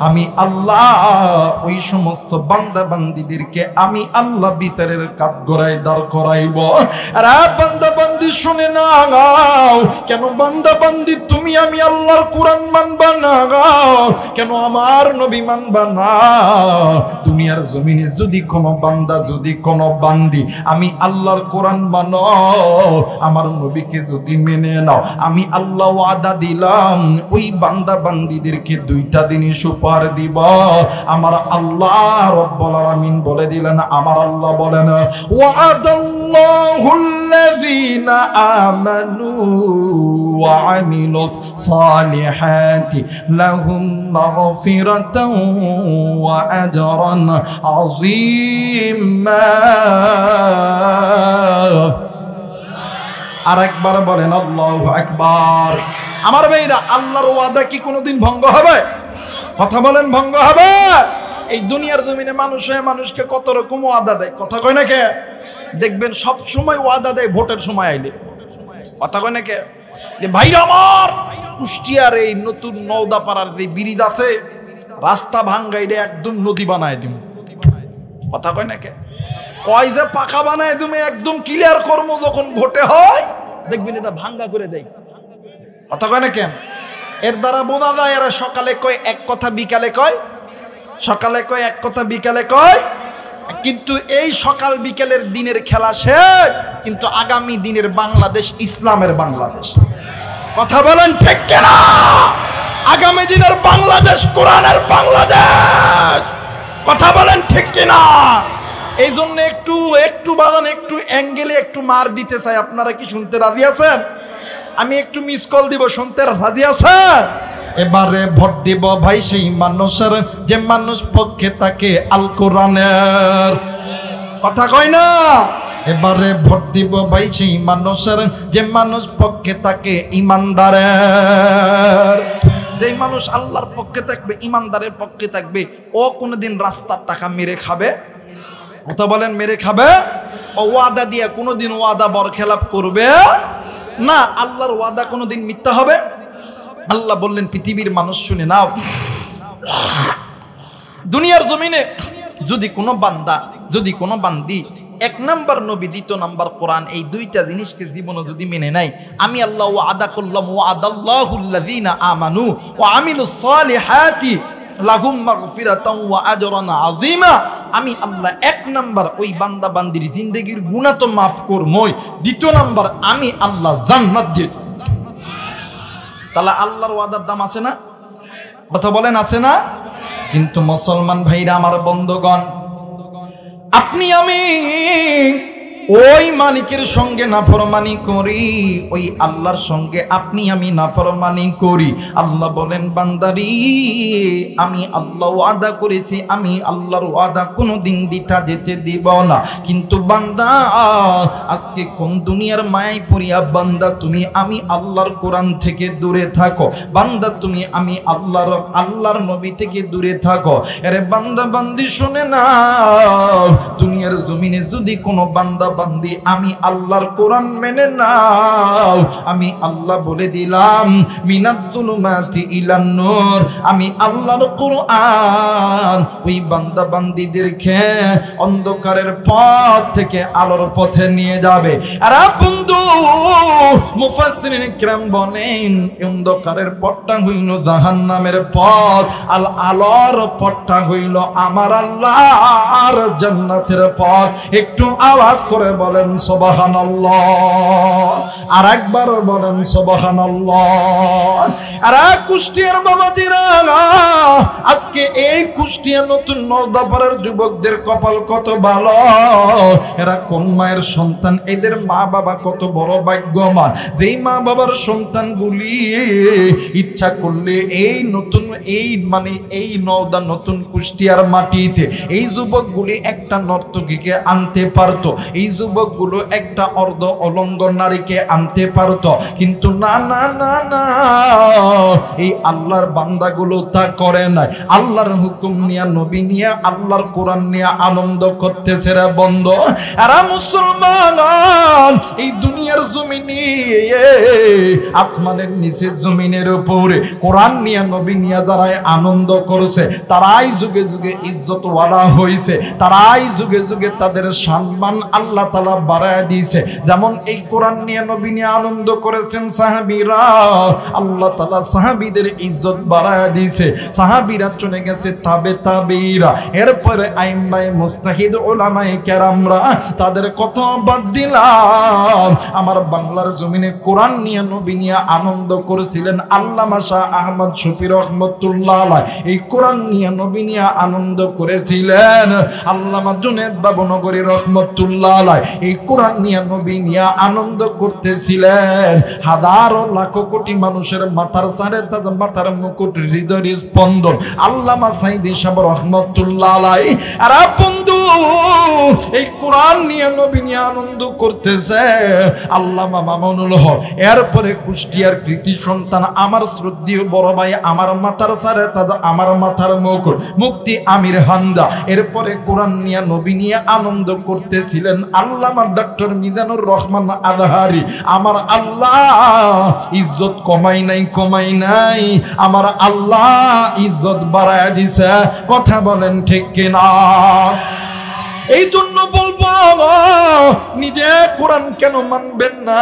আমি আল্লাহ ওই সমস্ত বান্দা বান্দীদেরকে আমি আল্লাহ বিচারের কাঠগড়ায় দাঁড় করাইব। আর বান্দা বান্দি শুনে না, কেন বান্দা বান্দি তুমি আমি আল্লাহর কোরআন মানবা না? কেন আমার নবী মানবা না? দুনিয়ার জমিনে যদি কোনো বান্দা, যদি কোনো বান্দি আমি আল্লাহর কোরআন মানো, আমার নবীকে যদি মেনে নাও, আমি আল্লাহ ওয়াদা দিলাম ওই বান্দা বান্দিদেরকে 2টা জিনিস উপহার দিব। আমার আল্লাহ রব্বুল আলামিন বলে দিলেন, আমার আল্লাহ বলেন ওয়াদাল্লাহুল্লাযীনা আমানু ওয়া আমিলুস সালিহাতি লাহুম মাগফিরাতাও ওয়া আজরান আযীমা। আর একবার বলেন আল্লাহু আকবার। আমার ভাইরা, আল্লাহর ওয়াদা কি কোনোদিন ভঙ্গ হবে? কথা বলেন, ভঙ্গ হবে? এই দুনিয়ার জমিনে মানুষ হয়ে মানুষকে কত রকম ওয়াদা দেয়, কথা কয় না কে? দেখবেন সব সময় ওয়াদা দেয় ভোটের সময় আইলে, কথা কয় না কে? যে ভাইরা আমার কুষ্টিয়ার এই নতুন নওদাপাড়ার যে ব্রিজ আছে, রাস্তা ভাঙ্গাইলে একদম নদী বানায় দিম, কথা কয় না কে? কয় যে পাকা বানায় তুমি একদম ক্লিয়ার কর্ম, যখন ভোটে হয় দেখবেন এটা ভাঙ্গা করে দেয়, কথা কয় না কেন? এর দ্বারা বোঝা যায় এরা সকালে কয় এক কথা, বিকালে কয়, সকালে কয় এক কথা, বিকালে কয়। কিন্তু এই সকাল বিকেলের দিনের খেলা শেষ, কিন্তু আগামী দিনের বাংলাদেশ ইসলামের বাংলাদেশ, কথা বলেন ঠিক কিনা? আগামী দিনের বাংলাদেশ কোরআনের বাংলাদেশ, কথা বলেন ঠিক কিনা? এই জন্য একটু বাদান, একটু অ্যাঙ্গেলে একটু মার দিতে চাই। আপনারা কি শুনতে রাজি আছেন? আমি একটু মিস কল দিব, শুনতে রাজি আছেন? এবারে ভোট দিব ভাই সেই মানুষের যে মানুষ পক্ষে থাকে আল কোরআনের, কথা কয় না। এবারে ভোট দিব ভাই সেই মানুষের যে মানুষ পক্ষে থাকে ইমানদারের। যে মানুষ আল্লাহর পক্ষে থাকবে, ইমানদারের পক্ষে থাকবে, ও কোনোদিন রাস্তার টাকা মেরে খাবে, কথা বলেন মেরে খাবে? ও ওয়াদা দিয়ে কোনোদিন ওয়াদা বরখেলাপ করবে না। আল্লাহর ওয়াদা কোনোদিন মিথ্যা হবে? আল্লাহ বললেন পৃথিবীর মানুষ শুনে নাও, দুনিয়ার জমিনে যদি কোনো বান্দা, যদি কোনো বান্দি 1 নাম্বার নবী, 2 নাম্বার কোরআন, এই 2টা জিনিসকে জীবনে যদি মেনে নেয়, আমি আল্লাহ ওয়াদা করলাম ওয়াদাল্লাহুল্লাযীনা আমানু ওয়া আমিলুস সালিহাতি লাহুম মাগফিরাতাও ওয়া আজরান আযীমা। আমি আল্লাহ 1 নাম্বার ওই বান্দা বান্দির জিন্দেগির গুনাহ তো মাফ করমই, 2 নাম্বার আমি আল্লাহ জান্নাত দিয়ে। তাহলে আল্লাহর ওয়াদার দাম আছে না? কথা বলেন আছে না? কিন্তু মুসলমান ভাইরা আমার বন্ধুগণ, আপনি আমি ওই মালিকের সঙ্গে নাফরমানি করি, ওই আল্লাহর সঙ্গে আপনি আমি নাফরমানি করি। আল্লাহ বলেন বান্দারি, আমি আল্লাহ ওয়াদা করেছি, আমি আল্লাহর ওয়াদা কোনোদিন দিতা যেতে দিব না। কিন্তু বান্দা আজকে কোন দুনিয়ার মায়ায় পড়িয়া বান্দা তুমি আমি আল্লাহর কোরআন থেকে দূরে থাকো, বান্দা তুমি আমি আল্লাহর নবী থেকে দূরে থাকো। আরে বান্দা বান্দি শুনে না, দুনিয়ার জমিনে যদি কোনো বান্দা বান্দি আমি আল্লাহর কোরআন মেনে নাও, আমি আল্লাহ বলে দিলাম মিনাজ্জুলুমাতি ইলান নূর, আমি আল্লাহর কোরআন ওই বান্দা বান্দিদেরকে অন্ধকারের পথ থেকে আলোর পথে নিয়ে যাবে। আর বন্ধু মুফাসসিরিন কিরাম বলেন অন্ধকারের পথটা হইল জাহান্নামের পথ, আলোর পথটা হইল আমার আল্লাহর জান্নাতের পথ। একটু আওয়াজ করে বলেন সুবহানাল্লাহ, আর একবার বলেন সুবহানাল্লাহ। আর কুষ্টিয়ার বাবাজিরা, আজকে এই কুষ্টিয়া নতুন নওদাপাড়ার যুবকদের কপাল কত ভালো, এরা কোন মায়ের সন্তান, এদের মা বাবা কত বড় ভাগ্যবান, যেই মা বাবার সন্তানগুলি ইচ্ছা করলে এই নতুন এই নওদা নতুন কুষ্টিয়ার মাটিতে এই যুবকগুলি একটা নর্তকীকে আনতে পারতো, এই যুবকগুলো একটা অর্ধ অলঙ্গ নারীকে আনতে পারতো। কিন্তু না না না না, এই আল্লাহর বান্দাগুলো তা করে নাই। আল্লাহর হুকুম নিয়ে, নবী নিয়ে, আল্লাহর কোরআন নিয়ে আনন্দ করতেছে রে বন্ধ। এরা মুসলমান এই দুনিয়ার জমিনে, আসমানের নিচে জমিনের উপরে কোরআন নিয়ে নবী নিয়ে যারা আনন্দ করছে, তারাই যুগে যুগে ইজ্জতওয়ালা হয়েছে, তারাই যুগে যুগে তাদের সম্মান আল্লাহ তাআলা বাড়ায় দিয়েছে। যেমন এই কোরআন নিয়ে নবী নিয়ে আনন্দ করেছেন সাহাবীরা, আল্লাহ তাআলা সাহাবীদের ইজ্জত বাড়ায় দিয়েছে। সাহাবীরা চলে গেছে তাবেঈরা, এরপরে আইম্মায়ে মুজতাহিদ উলামায়ে কেরামরা, তাদের কথা বাদ দিলাম। আমার বাংলার জমিনে কোরআন নিয়ে নবী নিয়ে আনন্দ করেছিলেন আল্লামা শাহ আহমদ শফি রহমাতুল্লাহ আলাইহি, এই কোরআন নিয়ে নবী নিয়ে আনন্দ করেছিলেন আল্লামা জুনেদ বাবুনগরী রহমাতুল্লাহ আলাইহি, এই কোরআন নিয়ে নবী নিয়ে আনন্দ করতেছিলেন হাজারো লাখো কোটি মানুষের মাথার সারে তাজ, মাথার মুকুট, হৃদয়ের স্পন্দন আল্লামা সাইদি সাহেব রহমাতুল্লাহ আলাইহি। আর বন্ধু এই কোরআন নিয়ে নবী নিয়ে আনন্দ করতেছে আল্লামা মামুনুল হক, এরপরে কুষ্টিয়ার কৃতি সন্তান আমার শ্রদ্ধেয় বড় ভাই, আমার মাথার সারে তাজ, আমার মাথার মুকুট, মুফতি আমির হামজা, এরপরে কোরআন নিয়ে নবী নিয়ে আনন্দ করতেছিলেন আল্লামা ডক্টর মিজানুর রহমান আজহারি। আমার আল্লাহ ইজ্জত কমাই নাই, আমার আল্লাহ ইজ্জত বাড়ায় দিছে। কথা বলেন ঠিক কিনা? এই জন্য বলবো নিজে কোরআন কেন মানবেন না?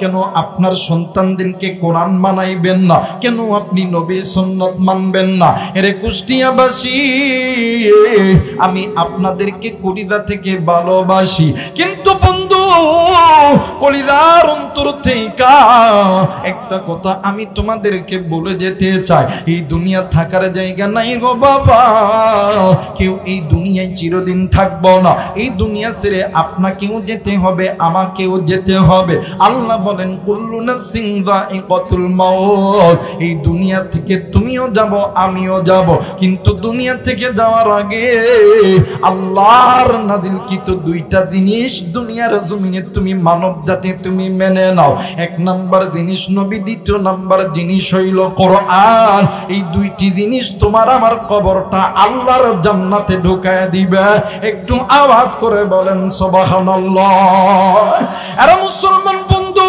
কেন আপনার সন্তানদেরকে কোরআন মানাইবেন না? কেন আপনি নবী সুন্নাত মানবেন না? এরে কুষ্টিয়াবাসী, আমি আপনাদেরকে কলিজা থেকে ভালোবাসি, কিন্তু বন্ধু কলিজার অন্তর থেকে একটা কথা আমি তোমাদেরকে বলে যেতে চাই, এই দুনিয়া থাকার জায়গা নাই গো বাবা। কেউ এই দুনিয়ায় চিরদিন থাকবো না। এই দুনিয়া ছেড়ে আপনাকেও যেতে হবে, আমাকেও যেতে হবে। আল্লাহ বলেন কুল্লু নাফসিন যায়িকাতুল মাউত। এই দুনিয়া থেকে তুমিও যাব, আমিও যাব, কিন্তু দুনিয়া থেকে যাওয়ার আগে আল্লাহর নাজিলকৃত দুইটা জিনিস দুনিয়ার জমিনে তুমি মানব জাতি তুমি মেনে নাও। এক নাম্বার জিনিস নবী, দ্বিতীয় নাম্বার জিনিস হইল কোরআন। এই দুইটি জিনিস তোমার আমার কবরটা আল্লাহর জান্নাতে ঢুকায় দিবে। একটু আওয়াজ করে বলেন সুবহানাল্লাহ। আরে মুসলমান বন্ধু,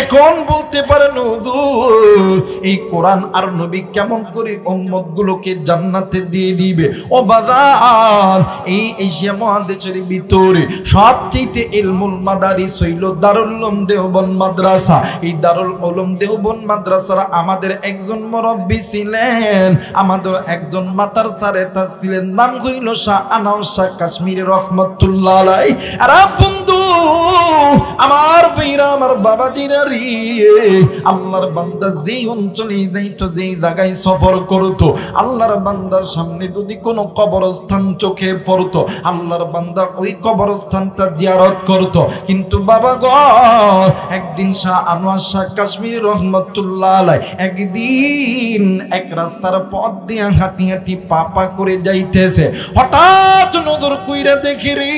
এখন বলতে পারেন হুজুর এই কোরআন আর নবী কেমন করে উম্মত গুলোকে জান্নাতে দিয়ে দিবে? ও বাজার, এই এশিয়া মহাদেশের ভিতরে সবচেয়ে ইলমুল মাদারিস হইল দারুল উলুম দেওবন্দ মাদ্রাসা। এই দারুল উলুম দেওবন্দ মাদ্রাসার আমাদের একজন মুরব্বী ছিলেন, আমাদের একজন মাতার সারেতা ছিলেন, নাম হইল শাহ আনোয়ার শাহ কাশ্মীরি রহমাতুল্লাহ আলাইহি। আর বন্ধু আমার ভাইরা, আমার বাবাজিরা, আল্লাহর বান্দা যেই অঞ্চলে যাইতো, যেই জায়গায় সফর করতো, আল্লাহর বান্দার সামনে যদি কোনো কবরস্থান চোখে পড়তো, আল্লাহর বান্দা ওই কবরস্থানটা জিয়ারত করতো। কিন্তু বাবা গো, একদিন শাহ আনোয়ার শাহ কাশ্মীরি রহমাতুল্লাহ আলাইহি একদিন এক রাস্তার পথ দিয়ে হাঁটি হাঁটি পা করে যাইতেছে, হঠাৎ নজর কইরা দেখি রে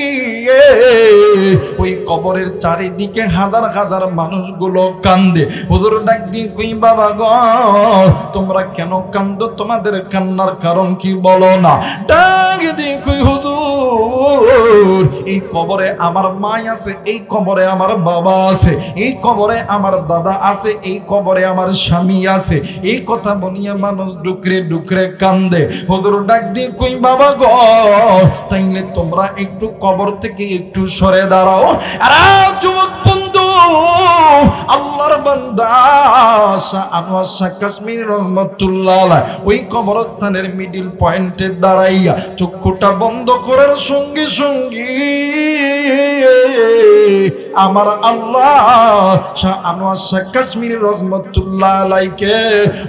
ওই কবরের চারিদিকে হাজার হাজার মানুষগুলো কান্দে। হুজুর ডাক দিয়ে কই বাবা গো, তোমরা কেন কান্দো? তোমাদের কান্নার কারণ কি বলো না? ডাক দিয়ে কই হুজুর, এই কবরে আমার মা আছে, এই কবরে আমার বাবা আছে, এই কবরে আমার দাদা আছে, এই কবরে আমার স্বামী আছে। এই কথা বলিয়া মানুষ ডুকরে ডুকরে কান্দে। হুজুর ডাক দিয়ে কই বাবা গো, তাইলে তোমরা একটু কবর থেকে একটু সরে দাঁড়াও। আর যুবক বন্ধু, আল্লাহর বান্দা শাহ আনোয়ার শাহ কাশ্মীরি রহমাতুল্লাহ আলাইহি ওই কবরস্থানের মিডল পয়েন্টে দাঁড়াইয়া চক্ষুটা বন্ধ করার সঙ্গে সঙ্গে আমার আল্লাহ শাহ আনোয়ার শাহ কাশ্মীরি রহমাতুল্লাহ আলাইহিকে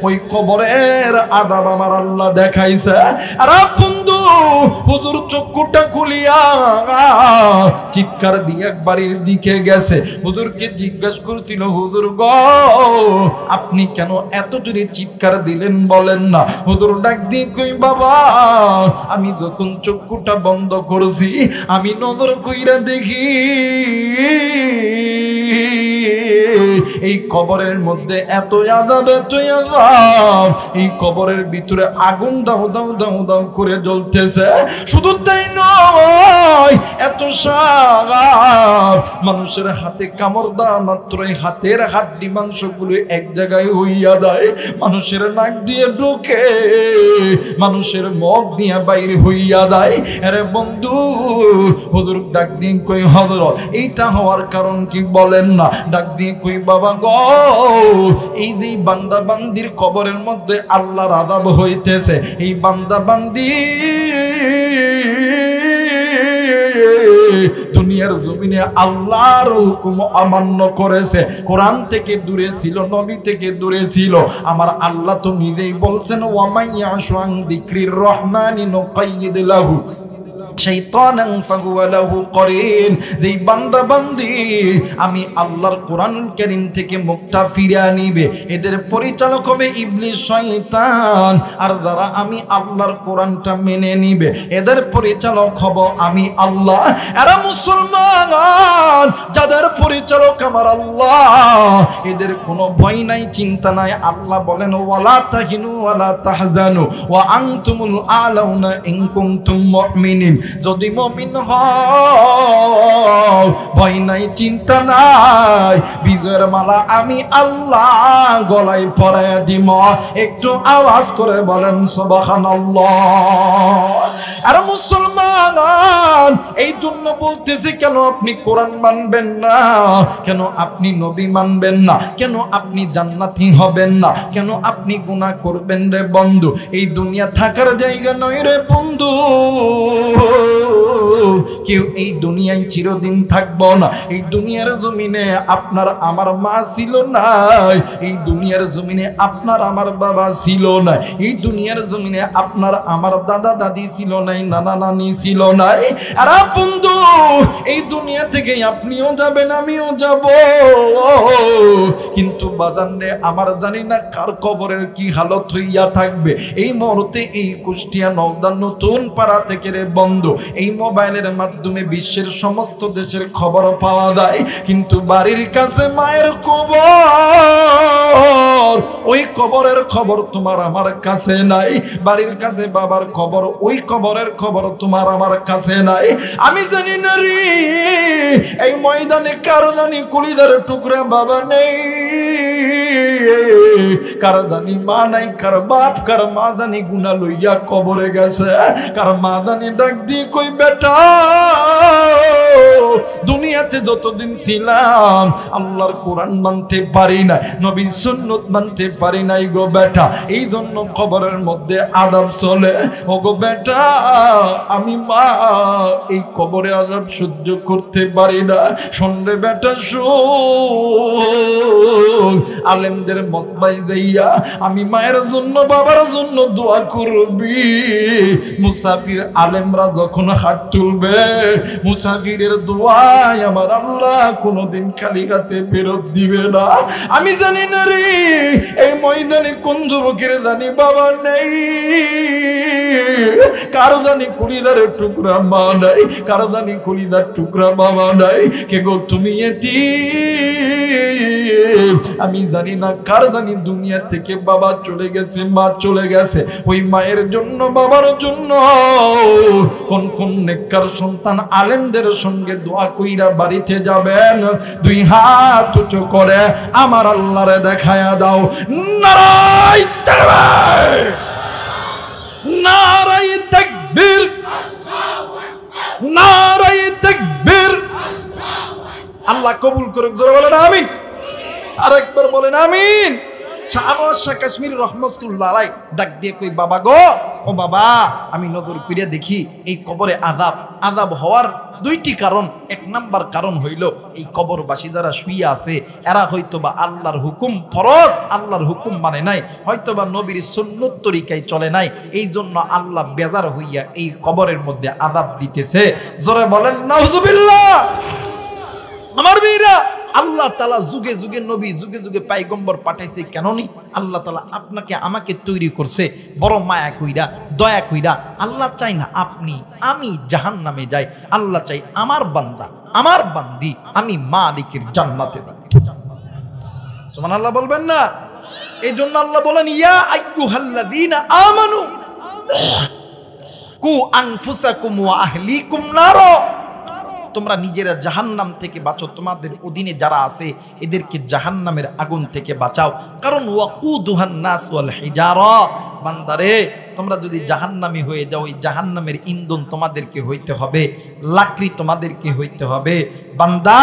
ওই কবরের আযাব আমার আল্লাহ দেখাইছে। আর বন্ধু, হুজুর চক্ষুটা খুলিয়া চিৎকার দিয়ে এক বাড়ির দিকে গেছে। হুজুরকে জিজ্ঞাসা করছিল, হুজুর গো, আপনি কেন এত জোরে চিৎকার দিলেন বলেন না? হুজুর ডাক দিয়ে কই বাবা, আমি যখন চক্ষুটা বন্ধ করছি, আমি নজর কইরা দেখি এই কবরের মধ্যে এত আযাব, এত আযাব, এই কবরের ভিতরে আগুন দাও দাও দাও দাও করে জ্বলতেছে। শুধু তাই নয়, এত সাপ, মানুষের হাতে কামড় দেওয়া মাত্রই হাতের হাড্ডি মাংসগুলো এক জায়গায় হইয়া যায়, মানুষের নাক দিয়ে ঢোকে, মানুষের মুখ দিয়ে বাইরে হইয়া যায়। আরে বন্ধু, হুজুর ডাক দিয়ে কই হযরত, এইটা হওয়ার কারণ কি বলেন না? ডাক দিয়ে কই বাবা গো, এই যে বান্দা বান্দির কবরের মধ্যে আল্লাহর আযাব হইতেছে, এই বান্দা বান্দি দুনিয়ার জমিনে আল্লাহর হুকুম অমান্য করেছে, কোরআন থেকে দূরে ছিল, নবী থেকে দূরে ছিল। আমার আল্লাহ তো নিজেই বলছেন, ওয়া মাইয়াশু আন যিকরির রহমানি নুকাইয়িদ লাহু শাইতানান ফাহুয়া লাহু করিন। যেই বান্দা বান্দি আমি আল্লাহর কোরআনুল কারীম থেকে মুখটা ফিরিয়ে নিবে, এদের পরিচালক হবে ইবলিস শয়তান। আর যারা আমি আল্লাহর কোরআনটা মেনে নিবে, এদের পরিচালক হব আমি আল্লাহ। এরা মুসলমান, যাদের পরিচালক আমার আল্লাহ, এদের কোনো ভয় নাই, চিন্তা নাই। আল্লাহ বলেন, ওয়ালা তাহিনু ওয়ালা তাহজানু ওয়া আনতুমুল আলাউনা ইন কুনতুম মুমিনিন। যদি মুমিন হও, ভয় নাই, চিন্তা নাই, বিজয়ের মালা আমি আল্লাহ গলায় পরাইয়া দিব। একটু আওয়াজ করে বলেন সুবহানাল্লাহ। আর মুসলমান, এই জন্য বলতেছি, কেন আপনি কোরআন মানবেন না? কেন আপনি নবী মানবেন না? কেন আপনি জান্নাতি হবেন না? কেন আপনি গুনাহ করবেন রে বন্ধু? এই দুনিয়া থাকার জায়গা নয় রে বন্ধু। কেউ এই দুনিয়ায় চিরদিন থাকবো না। এই দুনিয়ার জমিনে আপনার আমার মা ছিল না, এই দুনিয়ার জমিনে আপনার আমার বাবা ছিল না, এই দুনিয়ার জমিনে আপনার আমার দাদা দাদি ছিল নাই, নানা নানি ছিল নাই। আর বন্ধু, এই দুনিয়া থেকে আপনিও যাবেন, আমিও যাব, কিন্তু বাদানে আমার জানি না কার কবরের কি হালত হইয়া থাকবে। এই মুহূর্তে এই কুষ্টিয়া নওদা নতুন পাড়া থেকে রে বন্ধু, এই মোবাইলের মাধ্যমে বিশ্বের সমস্ত দেশের খবর পাওয়া যায়, কিন্তু বাড়ির কাছে মায়ের কবর, ওই কবরের খবর তোমার আমার কাছে নাই। বাড়ির কাছে বাবার খবর, ওই কবরের খবর তোমার আমার কাছে নাই। আমি জানি না রে এই ময়দানে কার জানি কুলিদার টুকরা বাবা নেই, কার জানি মা নাই, কার বাপ কার মা জানি গুনা লইয়া কবরে গেছে, কার মা জানি ডাক দিয়ে কই বেটা দুনিয়াতে যতদিন ছিলাম আল্লাহর কোরআন মানতে পারি না, নবীর সুন্নত মানতে পারি নাই গো বেটা, এই জন্য কবরের মধ্যে আযাব চলে। ও গো বেটা, আমি মা এই কবরে আযাব সহ্য করতে পারি না। শোন রে বেটা শোন, আলেমদের মজবাই দেইয়া আমি মায়ের জন্য বাবার জন্য দোয়া করবি। মুসাফির আলেমরা যখন হাত তুলবে, মুসাফিরের দোয়ায় আমার আল্লাহ কোনোদিন খালি হাতে ফেরত দিবে না। আমি জানি না রে এই ময়দানে কোন যুবকের জানি বাবা নেই, কার জানি কুলিদারের টুকরা মা নাই, কার জানি কুলিদার টুকরা বাবা নাই। কে গো তুমি এতিম, আমি জানি না কার জানি দুনিয়া থেকে বাবা চলে গেছে, মা চলে গেছে। ওই মায়ের জন্য বাবার জন্য কোন কোন নেককার সন্তান আলেমদের সঙ্গে দোয়া কইরা বাড়িতে যাবেন, দুই হাত উঁচু করে আমার আল্লাহরে দেখায়া দাও। নারায়ে তাকবীর, নারায়ে তাকবীর, নারায়ে তাকবীর। আল্লাহ কবুল করুক, ধরে বলেন আমিন। আরেকবার বলেন আমিন। শাহ কাশ্মীর রহমতুল্লাহ আলাই ডাক দিয়ে কই বাবা গো, ও বাবা আমি নজর করিয়া দেখি এই কবরে আযাব হওয়ার দুইটি কারণ। এক নাম্বার কারণ হইল এই কবরবাসী যারা শুইয়া আছে এরা হয়তোবা আল্লাহর হুকুম ফরজ আল্লাহর হুকুম মানে নাই, হয়তোবা নবীর সুন্নত তরিকায় চলে নাই, এই জন্য আল্লাহ বেজার হইয়া এই কবরের মধ্যে আযাব দিতেছে। জোরে বলেন নাউজুবিল্লাহ। আমার বীরা, আল্লাহ তাআলা যুগে যুগে নবী, যুগে যুগে পয়গম্বর পাঠাইছে কেন নি? আল্লাহ তাআলা আপনাকে আমাকে তৈরি করছে বড় মায়া কইরা, দয়া কইরা। আল্লাহ চাই না আপনি আমি জাহান্নামে যাই, আল্লাহ চাই আমার বান্দা আমার বান্দি আমি মালিকের জান্নাতে যাই। সুবহানাল্লাহ বলবেন না? এই জন্য আল্লাহ বলেন ইয়া আইয়ুহাল্লাযীনা আমানু কু আনফুসাকুম ওয়া আহলিকুম নার, তোমরা নিজেরা জাহান্নাম থেকে বাঁচো, তোমাদের অধীনে যারা আছে এদেরকে জাহান্নামের আগুন থেকে বাঁচাও। কারণ ওয়াকুদুহান নাস ওয়াল হিজারা, বান্দারে তোমরা যদি জাহান্নামী হয়ে যাও ওই জাহান্নামের ইন্ধন তোমাদেরকে হইতে হবে, লাকড়ি তোমাদেরকে হইতে হবে। বান্দা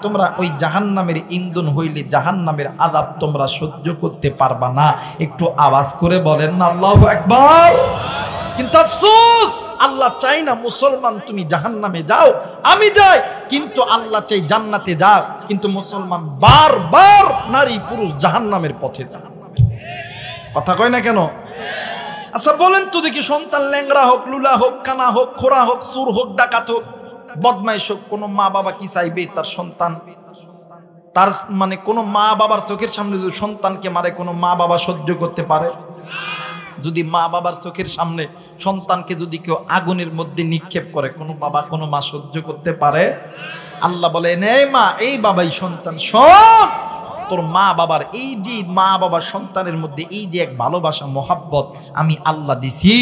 তোমরা ওই জাহান্নামের ইন্ধন হইলে জাহান্নামের আযাব তোমরা সহ্য করতে পারবা না। একটু আওয়াজ করে বলেন না আল্লাহু আকবার। কিন্তু আফসোস, আল্লাহ চাই না মুসলমান তুমি জাহান্নামে যাও, আমি যাই, কিন্তু আল্লাহ চাই জান্নাতে যাও। কিন্তু মুসলমান বারবার নারী পুরুষ জাহান্নামের পথে যায়। কথা কয় না কেন? আচ্ছা বলেন তো দেখি, সন্তান ল্যাংরা হোক, লুলা হোক, কানা হোক, খোরা হোক, চোর হোক, ডাকাত হোক, বদমাইশ হোক, কোন মা বাবা কি চাইবে তার সন্তান, তার মানে কোন মা বাবার চোখের সামনে যদি সন্তানকে মারে কোন মা বাবা সহ্য করতে পারে? যদি মা বাবার চোখের সামনে সন্তানকে যদি কেউ আগুনের মধ্যে নিক্ষেপ করে কোনো বাবা কোনো মা সহ্য করতে পারে? আল্লাহ বলেন এই মা এই বাবাই সন্তান, শোন তোর মা বাবার এই যে মা বাবার সন্তানের মধ্যে এই যে এক ভালোবাসা মহাব্বত আমি আল্লাহ দিছি,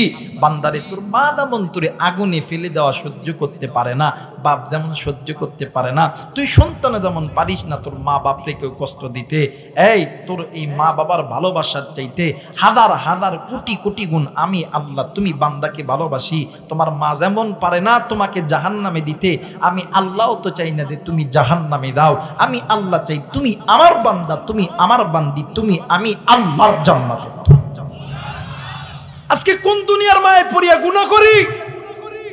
বান্দারে তোর মা যেমন তোরে আগুনে ফেলে দেওয়া সহ্য করতে পারে না, বাপ যেমন সহ্য করতে পারে না, তুই সন্তানে যেমন পারিস না তোর মা বাপরে কেউ কষ্ট দিতে। এই তোর এই মা বাবার ভালোবাসার চাইতে হাজার হাজার কোটি কোটি গুণ আমি আল্লাহ তুমি বান্দাকে ভালোবাসি। তোমার মা যেমন পারে না তোমাকে জাহান্নামে দিতে, আমি আল্লাহও তো চাই না যে তুমি জাহান্নামে দাও। আমি আল্লাহ চাই তুমি আমার বান্দা, তুমি আমার বান্দি, তুমি আমি আল্লাহর জান্নাতে দাও। আজকে কোন দুনিয়ার মায়ে পড়িয়া গুনাহ করি,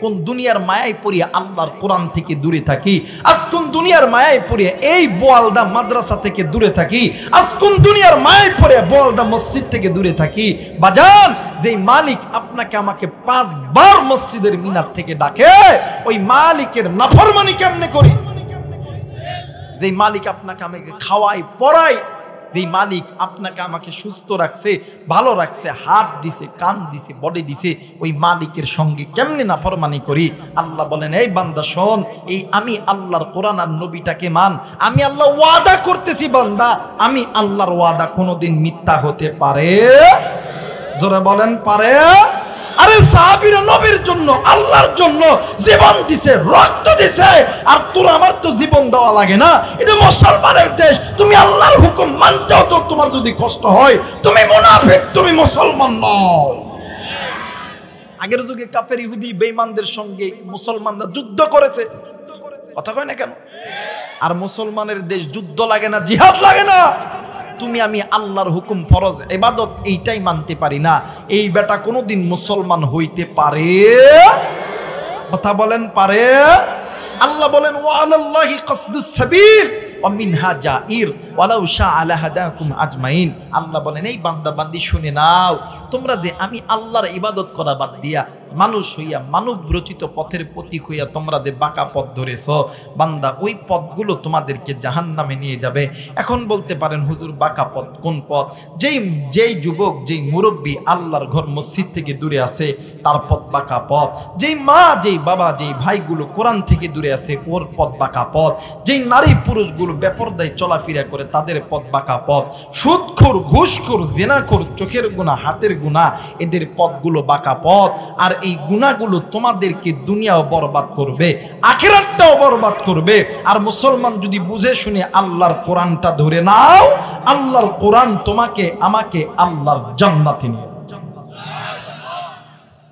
কোন দুনিয়ার মায়ায় পড়িয়া আল্লাহর কোরআন থেকে দূরে থাকি, আজ কোন দুনিয়ার মায়ায় পড়িয়া এই বোয়ালদা মাদ্রাসা থেকে দূরে থাকি, আজ কোন দুনিয়ার মায়ায় পড়িয়া বোয়ালদা মসজিদ থেকে দূরে থাকি। বাজান, যেই মালিক আপনাকে আমাকে 5 বার মসজিদের মিনার থেকে ডাকে, ওই মালিকের নাফরমানি কেমনে করি? যেই মালিক আপনাকে আমাকে খাওয়াই পড়াই, যেই মালিক আপনাকে আমাকে সুস্থ রাখছে, ভালো রাখছে, হাত দিছে, কান দিছে, বডি দিছে, ওই মালিকের সঙ্গে কেমনে নাফরমানি করি? আল্লাহ বলেন, এই বান্দা শোন, এই আমি আল্লাহর কোরআন আর নবীটাকে মান। আমি আল্লাহ ওয়াদা করতেছি বান্দা, আমি আল্লাহর ওয়াদা কোনোদিন মিথ্যা হতে পারে? জোরে বলেন, পারে? আরে সাহাবীরা নবীর জন্য, আল্লাহর জন্য জীবন দিছে, রক্ত দিছে, আর তোর আমার তো জীবন দেওয়া লাগে না। এটা মুসলমানের দেশ, তুমি আল্লাহর হুকুম মানতেও তো তোমার যদি কষ্ট হয়, তুমি মুনাফিক, তুমি মুসলমান নও। আগের যুগে কাফের ইহুদি বেঈমানদের সঙ্গে মুসলমানরা যুদ্ধ করেছে, কথা কয় না কেন? আর মুসলমানের দেশ যুদ্ধ লাগে না, জিহাদ লাগে না। তুমি আমি আল্লাহর হুকুম, ফরজ, ইবাদত এইটাই মানতে পারি না, এই বেটা কোনোদিন মুসলমান হইতে পারে? কথা বলেন, পারে? আল্লাহ বলেন, ওয়া আলাল্লাহি কাসদুস সাবিল ওয়া মিনহা জাইর ওয়ালাউ শাআ লাহাদাকুম আজমাইন। আল্লাহ বলেন, এই বান্দা বান্দি শুনে নাও, তোমরা যে আমি আল্লাহর ইবাদত করা বাদ দিয়া মানুষ হইয়া মানব রচিত পথের প্রতীক হইয়া তোমরা যে বাঁকা পথ ধরেছ, বান্দা ওই পথগুলো তোমাদেরকে জাহান্নামে নিয়ে যাবে। এখন বলতে পারেন, হুজুর বাঁকা পথ কোন পথ? যেই যুবক, যেই মুরব্বী আল্লাহর ঘর মসজিদ থেকে দূরে আছে, তার পথ বাঁকা পথ। যেই মা, যেই বাবা, যেই ভাইগুলো কোরআন থেকে দূরে আছে, ওর পথ বাঁকা পথ। যেই নারী পুরুষগুলো বেপরদায় চলাফেরা করে, তাদের পথ বাঁকা পথ। সুদখোর, ঘুষখোর, জিনাখোর, চোখের গুনাহ, হাতের গুনাহ, এদের পথগুলো বাঁকা পথ। আর এই গুনাহগুলো তোমাদেরকে দুনিয়াও বরবাদ করবে, আখিরাতটাও বরবাদ করবে। আর মুসলমান যদি বুঝে শুনে আল্লাহর কোরআনটা ধরে নাও, আল্লাহর কোরআন তোমাকে আমাকে আল্লাহর জান্নাতে নিয়ে।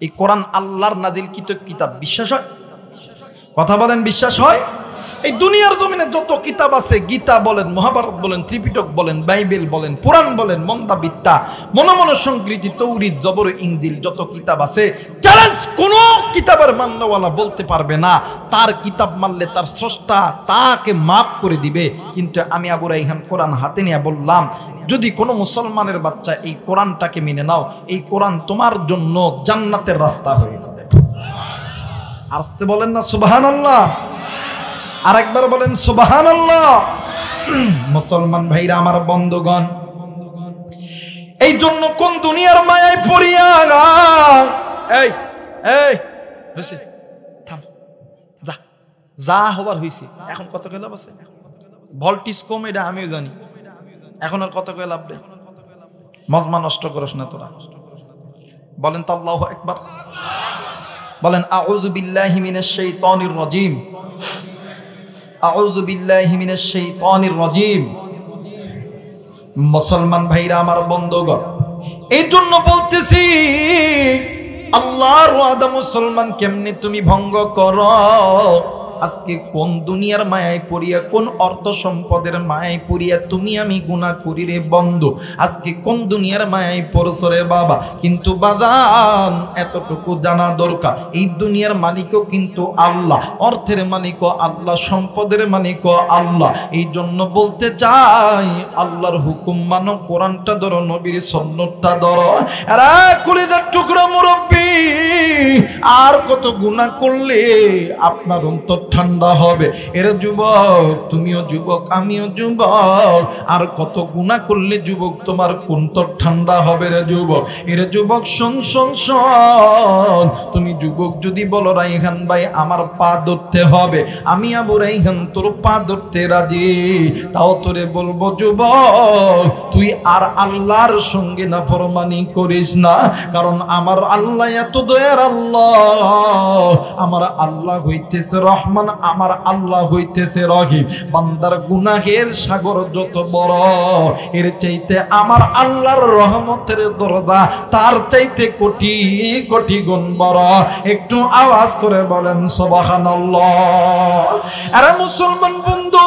এই কোরআন আল্লাহর নাজিলকৃত কিতাব, বিশ্বাস হয়? কথা বলেন, বিশ্বাস হয়? এই দুনিয়ার জমিনে যত কিতাব আছে, গীতা বলেন, মহাভারত বলেন, ত্রিপিটক বলেন, বাইবেল বলেন, পুরাণ বলেন, মন্দাবিদ্যা, মনমন সংকৃতি, তৌরিত, জবর, ইনজিল, যত কিতাব আছে, চ্যালেঞ্জ, কোন কিতাবের মান্যওয়ালা বলতে পারবে না তার কিতাব মানলে তার স্রষ্টা তাকে মাফ করে দিবে। কিন্তু আমি আবু রাইহান কোরআন হাতে নিয়ে বললাম, যদি কোনো মুসলমানের বাচ্চা এই কোরআনটাকে মেনে নাও, এই কোরআন তোমার জন্য জান্নাতের রাস্তা হয়ে যাবে। আসতে বলেন না সুবহানাল্লাহ? আরেকবার বলেন সুবহানাল্লাহ। মুসলমান ভাইরা আমার, বন্ধুগণ, এই জন্য কোন দুনিয়ার মায়ায় পড়িয়া, এই এই হইছে, থাম, যা যা হবার হইছে, এখন কত কয় লাভ আছে? ভোল্টেজ কম, এটা আমিও জানি, এখন আর কত কয় লাভ নেই। মজমা নষ্ট করিস না তোরা। বলেন তো আল্লাহু আকবার। বলেন আউযু বিল্লাহি মিনাশ শাইতানির রাজিম, আউযু বিল্লাহি মিনাশ শাইতানির রাজিম। মুসলমান ভাইরা আমার, বন্ধুগণ, এই জন্য বলতেছি, আল্লাহর ওয়াদা মুসলমান কেমনে তুমি ভঙ্গ করো? আজকে কোন দুনিয়ার মায়ায় পড়িয়া, কোন অর্থ সম্পদের মায়ায় পড়িয়া তুমি আমি গুনাহ করি রে বন্ধু? আজকে কোন দুনিয়ার মায়ায় পড়ছ রে বাবা? কিন্তু বাজান, এতটুকু জানা দরকার, এই দুনিয়ার মালিকও কিন্তু আল্লাহ, অর্থের মালিকও আল্লাহ, সম্পদের মালিকও আল্লাহ। এই জন্য বলতে চাই, আল্লাহর হুকুম মানো, কোরআনটা ধরো, নবীর সুন্নাতটা ধরো। আরে কলিজার টুকরা মুরব্বী, আর কত গুনাহ করলে আপনার অন্তর ঠান্ডা হবে? এর যুবক, তুমিও যুবক, আমিও যুবক, আর কত গুনাহ করলে যুবক তোমার অন্তর ঠান্ডা হবে রে যুবক? এর যুবক, শোন শোন শোন, তুমি যুবক যদি বলো রাইহান ভাই আমার পা ধরতে হবে, আমি আবু রাইহান তোর পা ধরতে রাজি, তাও তোরে বলবো যুবক, তুই আর আল্লাহর সঙ্গে নাফরমানি করিস না। কারণ আমার আল্লাহ এত দয়ার আল্লাহ, আমার আল্লাহ হইতেছে রহমান, আমার আল্লাহ হইতেছে রহিম। বান্দার গুনাহের সাগর যত বড়, এর চাইতে আমার আল্লাহর রহমতের দরজা তার চাইতে কোটি কোটি গুণ বড়। একটু আওয়াজ করে বলেন সুবহানাল্লাহ। আরে মুসলমান বন্ধু,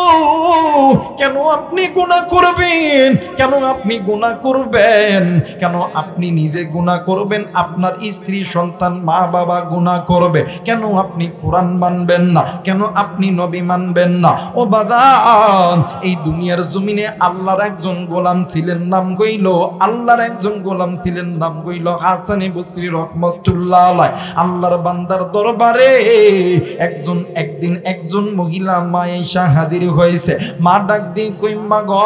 কেন আপনি গুনাহ করবেন? কেন আপনি গুনাহ করবেন? কেন আপনি নিজে গুনাহ করবেন? আপনার স্ত্রী সন্তান মা বাবা গুনাহ করবে, কেন আপনি কোরআন মানবেন না? কেন আপনি নবী মানবেন না? ও বাদান, এই দুনিয়ার জমিনে আল্লাহর একজন গোলাম ছিলেন, নাম গইল আল্লাহর একজন গোলাম ছিলেন, নাম গইল হাসান বসরি রহমাতুল্লাহ আলাইহি। আল্লাহর বান্দার দরবারে একদিন একজন মহিলা মা এসে হাজির হয়েছে। মা ডাক দিয়ে কই, মা গো,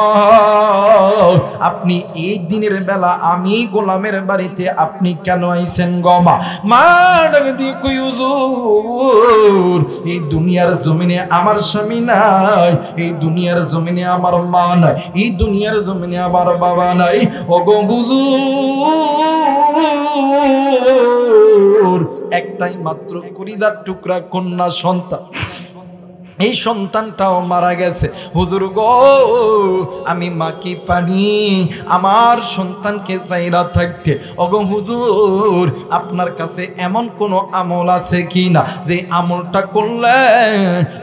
আপনি এই দিনের বেলা আমি গোলামের বাড়িতে আপনি কেন আইছেন গো মা? মা ডাক দিয়ে কই, হুজুর, এই দুনিয়ার জমিনে আমার স্বামী নাই, এই দুনিয়ার জমিনে আমার মা নাই, এই দুনিয়ার জমিনে আমার বাবা নাই। ওগো হুজুর, একটাই মাত্র কলিজার টুকরা কন্যা সন্তান, এই সন্তানটাও মারা গেছে। হুজুর গো, আমি মা কি পানি আমার সন্তানকে চাইরা থাকতে? ওগো হুজুর, আপনার কাছে এমন কোন আমল আছে কি না যে আমলটা করলে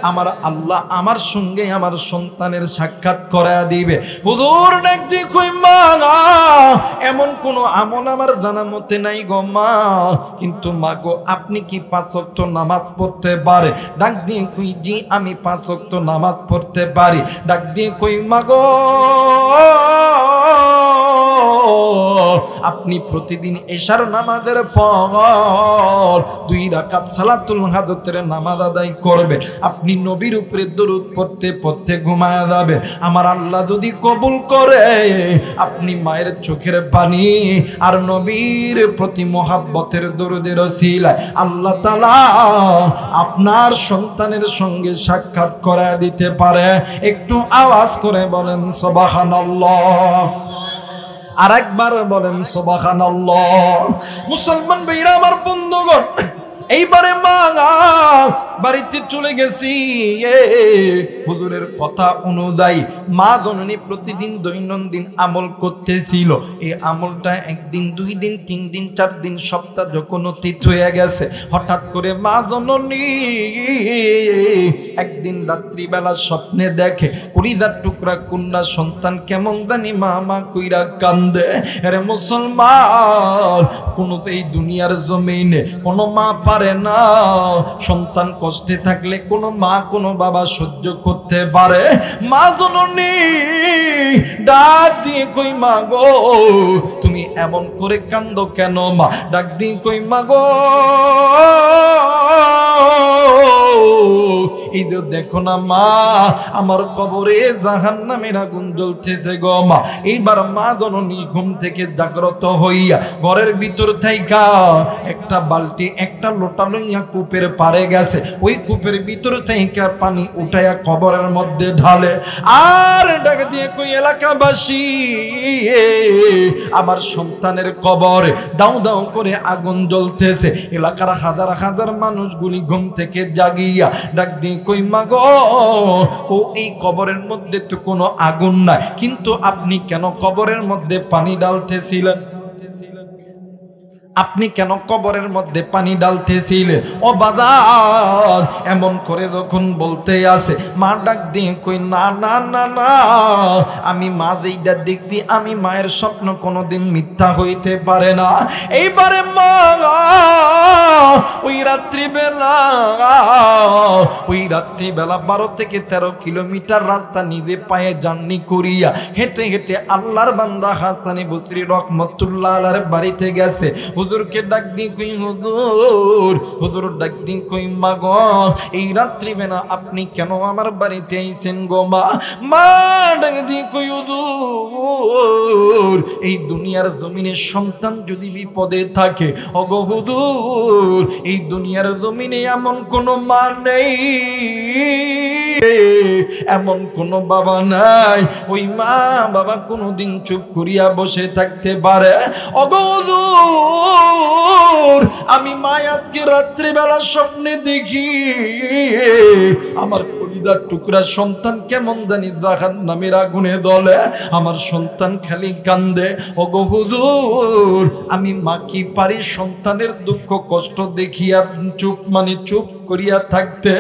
আমার আল্লাহ আমার সঙ্গে আমার সন্তানের সাক্ষাৎ করায়া দিবে? হুজুর নাকি কই, মা এমন কোন আমল আমার জানা মতে নাই গো মা, কিন্তু মা গো আপনি কি 5 ওয়াক্ত নামাজ পড়তে পারে? ডাক দিয়ে কই, জি আমি 5 ওয়াক্ত নামাজ পড়তে পারি। ডাক দিয়ে কই, মা গো আপনি প্রতিদিন এশার নামাজের পর 2 রাকাত সালাতুল হাজতের নামাজ আদায় করবেন। আপনি নবীর উপরে দরুদ পড়তে পড়তে ঘুমায়া যাবেন। আমার আল্লাহ যদি কবুল করে, আপনি মায়ের চোখের পানি আর নবীর প্রতি মহাব্বতের দরুদের ওসিলায় আল্লাহ তাআলা আপনার সন্তানের সঙ্গে সাক্ষাৎ করায় দিতে পারে। একটু আওয়াজ করে বলেন সুবহানাল্লাহ। আরেকবার বলেন সুবহানাল্লাহ। মুসলমান ভাইরা আমার বন্ধুগণ, এইবারে মা বাড়িতে চলে গেছি। হুজুরের কথা অনুযায়ী মা জননী প্রতিদিন দৈনন্দিন আমল করতেছিল। এই আমলটা 1 দিন 2 দিন 3 দিন 4 দিন সপ্তাহ যখন অতীত হয়ে গেছে, হঠাৎ করে মা জননী একদিন রাত্রিবেলা স্বপ্নে দেখে কলিজার টুকরা কন্যা সন্তান কেমন জানি মা মা কইরা কান্দে। আরে মুসলমান, কোনো এই দুনিয়ার জমিনে কোনো মা পারে না সন্তান কষ্টে থাকলে কোনো মা কোনো বাবা সহ্য করতে পারে? মা জননী ডাক দিয়ে কই, মা গো তুমি এমন করে কান্দো কেন মা? ডাক দিয়ে কই, মা গো এই দেখো না মা, আমার কবরে জাহান্নামের আগুন জ্বলতেছে গো মা। এইবার মা জননী ঘুম থেকে জাগ্রত হইয়া ঘরের ভিতর থাইকা একটা বালতি একটা লোটা লইয়া কূপের পারে গেছে। ওই কূপের ভিতর থাইকা পানি উঠাইয়া কবরের মধ্যে ঢালে আর ডাক দিয়ে কই, এলাকাবাসী, আমার সন্তানের কবরে দাও দাও করে আগুন জ্বলতেছে। এলাকার হাজার হাজার মানুষগুলি ঘুম থেকে জাগিয়া ডাক দিয়ে কই, মা গো ও এই কবরের মধ্যে তো কোনো আগুন নাই, কিন্তু আপনি কেন কবরের মধ্যে পানি ঢালতেছিলেন? আপনি কেন কবরের মধ্যে পানি ঢালতেছিলেন? ও বাজার এমন করে যখন বলতে আসে, মা ডাক দিয়ে কই, না না না না, আমি মা যেইটা দেখছি, আমি মায়ের স্বপ্ন কোনোদিন মিথ্যা হইতে পারে না। এইবারে মা ওই রাত্রিবেলা 12 থেকে 13 কিলোমিটার রাস্তা নিজে পায়ে জার্নি করিয়া হেঁটে হেঁটে আল্লাহর বান্দা হাসান বসরি রহমাতুল্লাহ আলাইহির বাড়িতে গেছে। হুজুরকে ডাক দিয়ে কই, হুজুর ডাক দিয়ে কই, মা গো এই রাত্রিবেলা আপনি কেন আমার বাড়িতে আইছেন গো মা? মা ডাক দিয়ে কই, হুজুর এই দুনিয়ার জমিনে সন্তান যদি বিপদে থাকে, ওগো হুজুর এই দুনিয়ার জমিনে এমন কোনো মা নেই, এমন কোনো বাবা নাই ওই মা বাবা কোনোদিন চুপ করিয়া বসে থাকতে পারে। ওগো হুজুর আমি মা আজকে রাত্রিবেলা স্বপ্নে দেখি আমার কলিজার টুকরা সন্তান কেমন জানি জাহান্নামের আগুনে জ্বলে, আমার সন্তান খালি কান্দে। ওগো হুজুর আমি মা কি পারি সন্তানের দুঃখ কষ্ট দেখিয়া চুপ করিয়া থাকতে?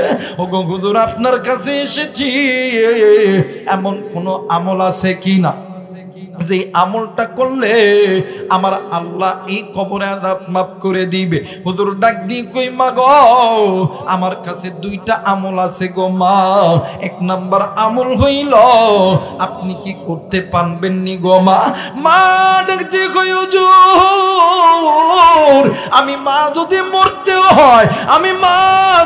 ওগো হুজুর আপনার কাছে কাছে এসেছি এমন কোন আমল আছে কিনা যে আমলটা করলে আমার আল্লাহ এই কবরে আযাব মাফ করে দিবে। হুজুর ডাক দিয়ে কই মা গো আমার কাছে দুইটা আমল আছে গো মা। এক নাম্বার আমল হইল আপনি কি করতে পারবেন নি গো মা? মা ডাক দিয়ে কই হুজুর আমি মা যদি মরতে হয়, আমি মা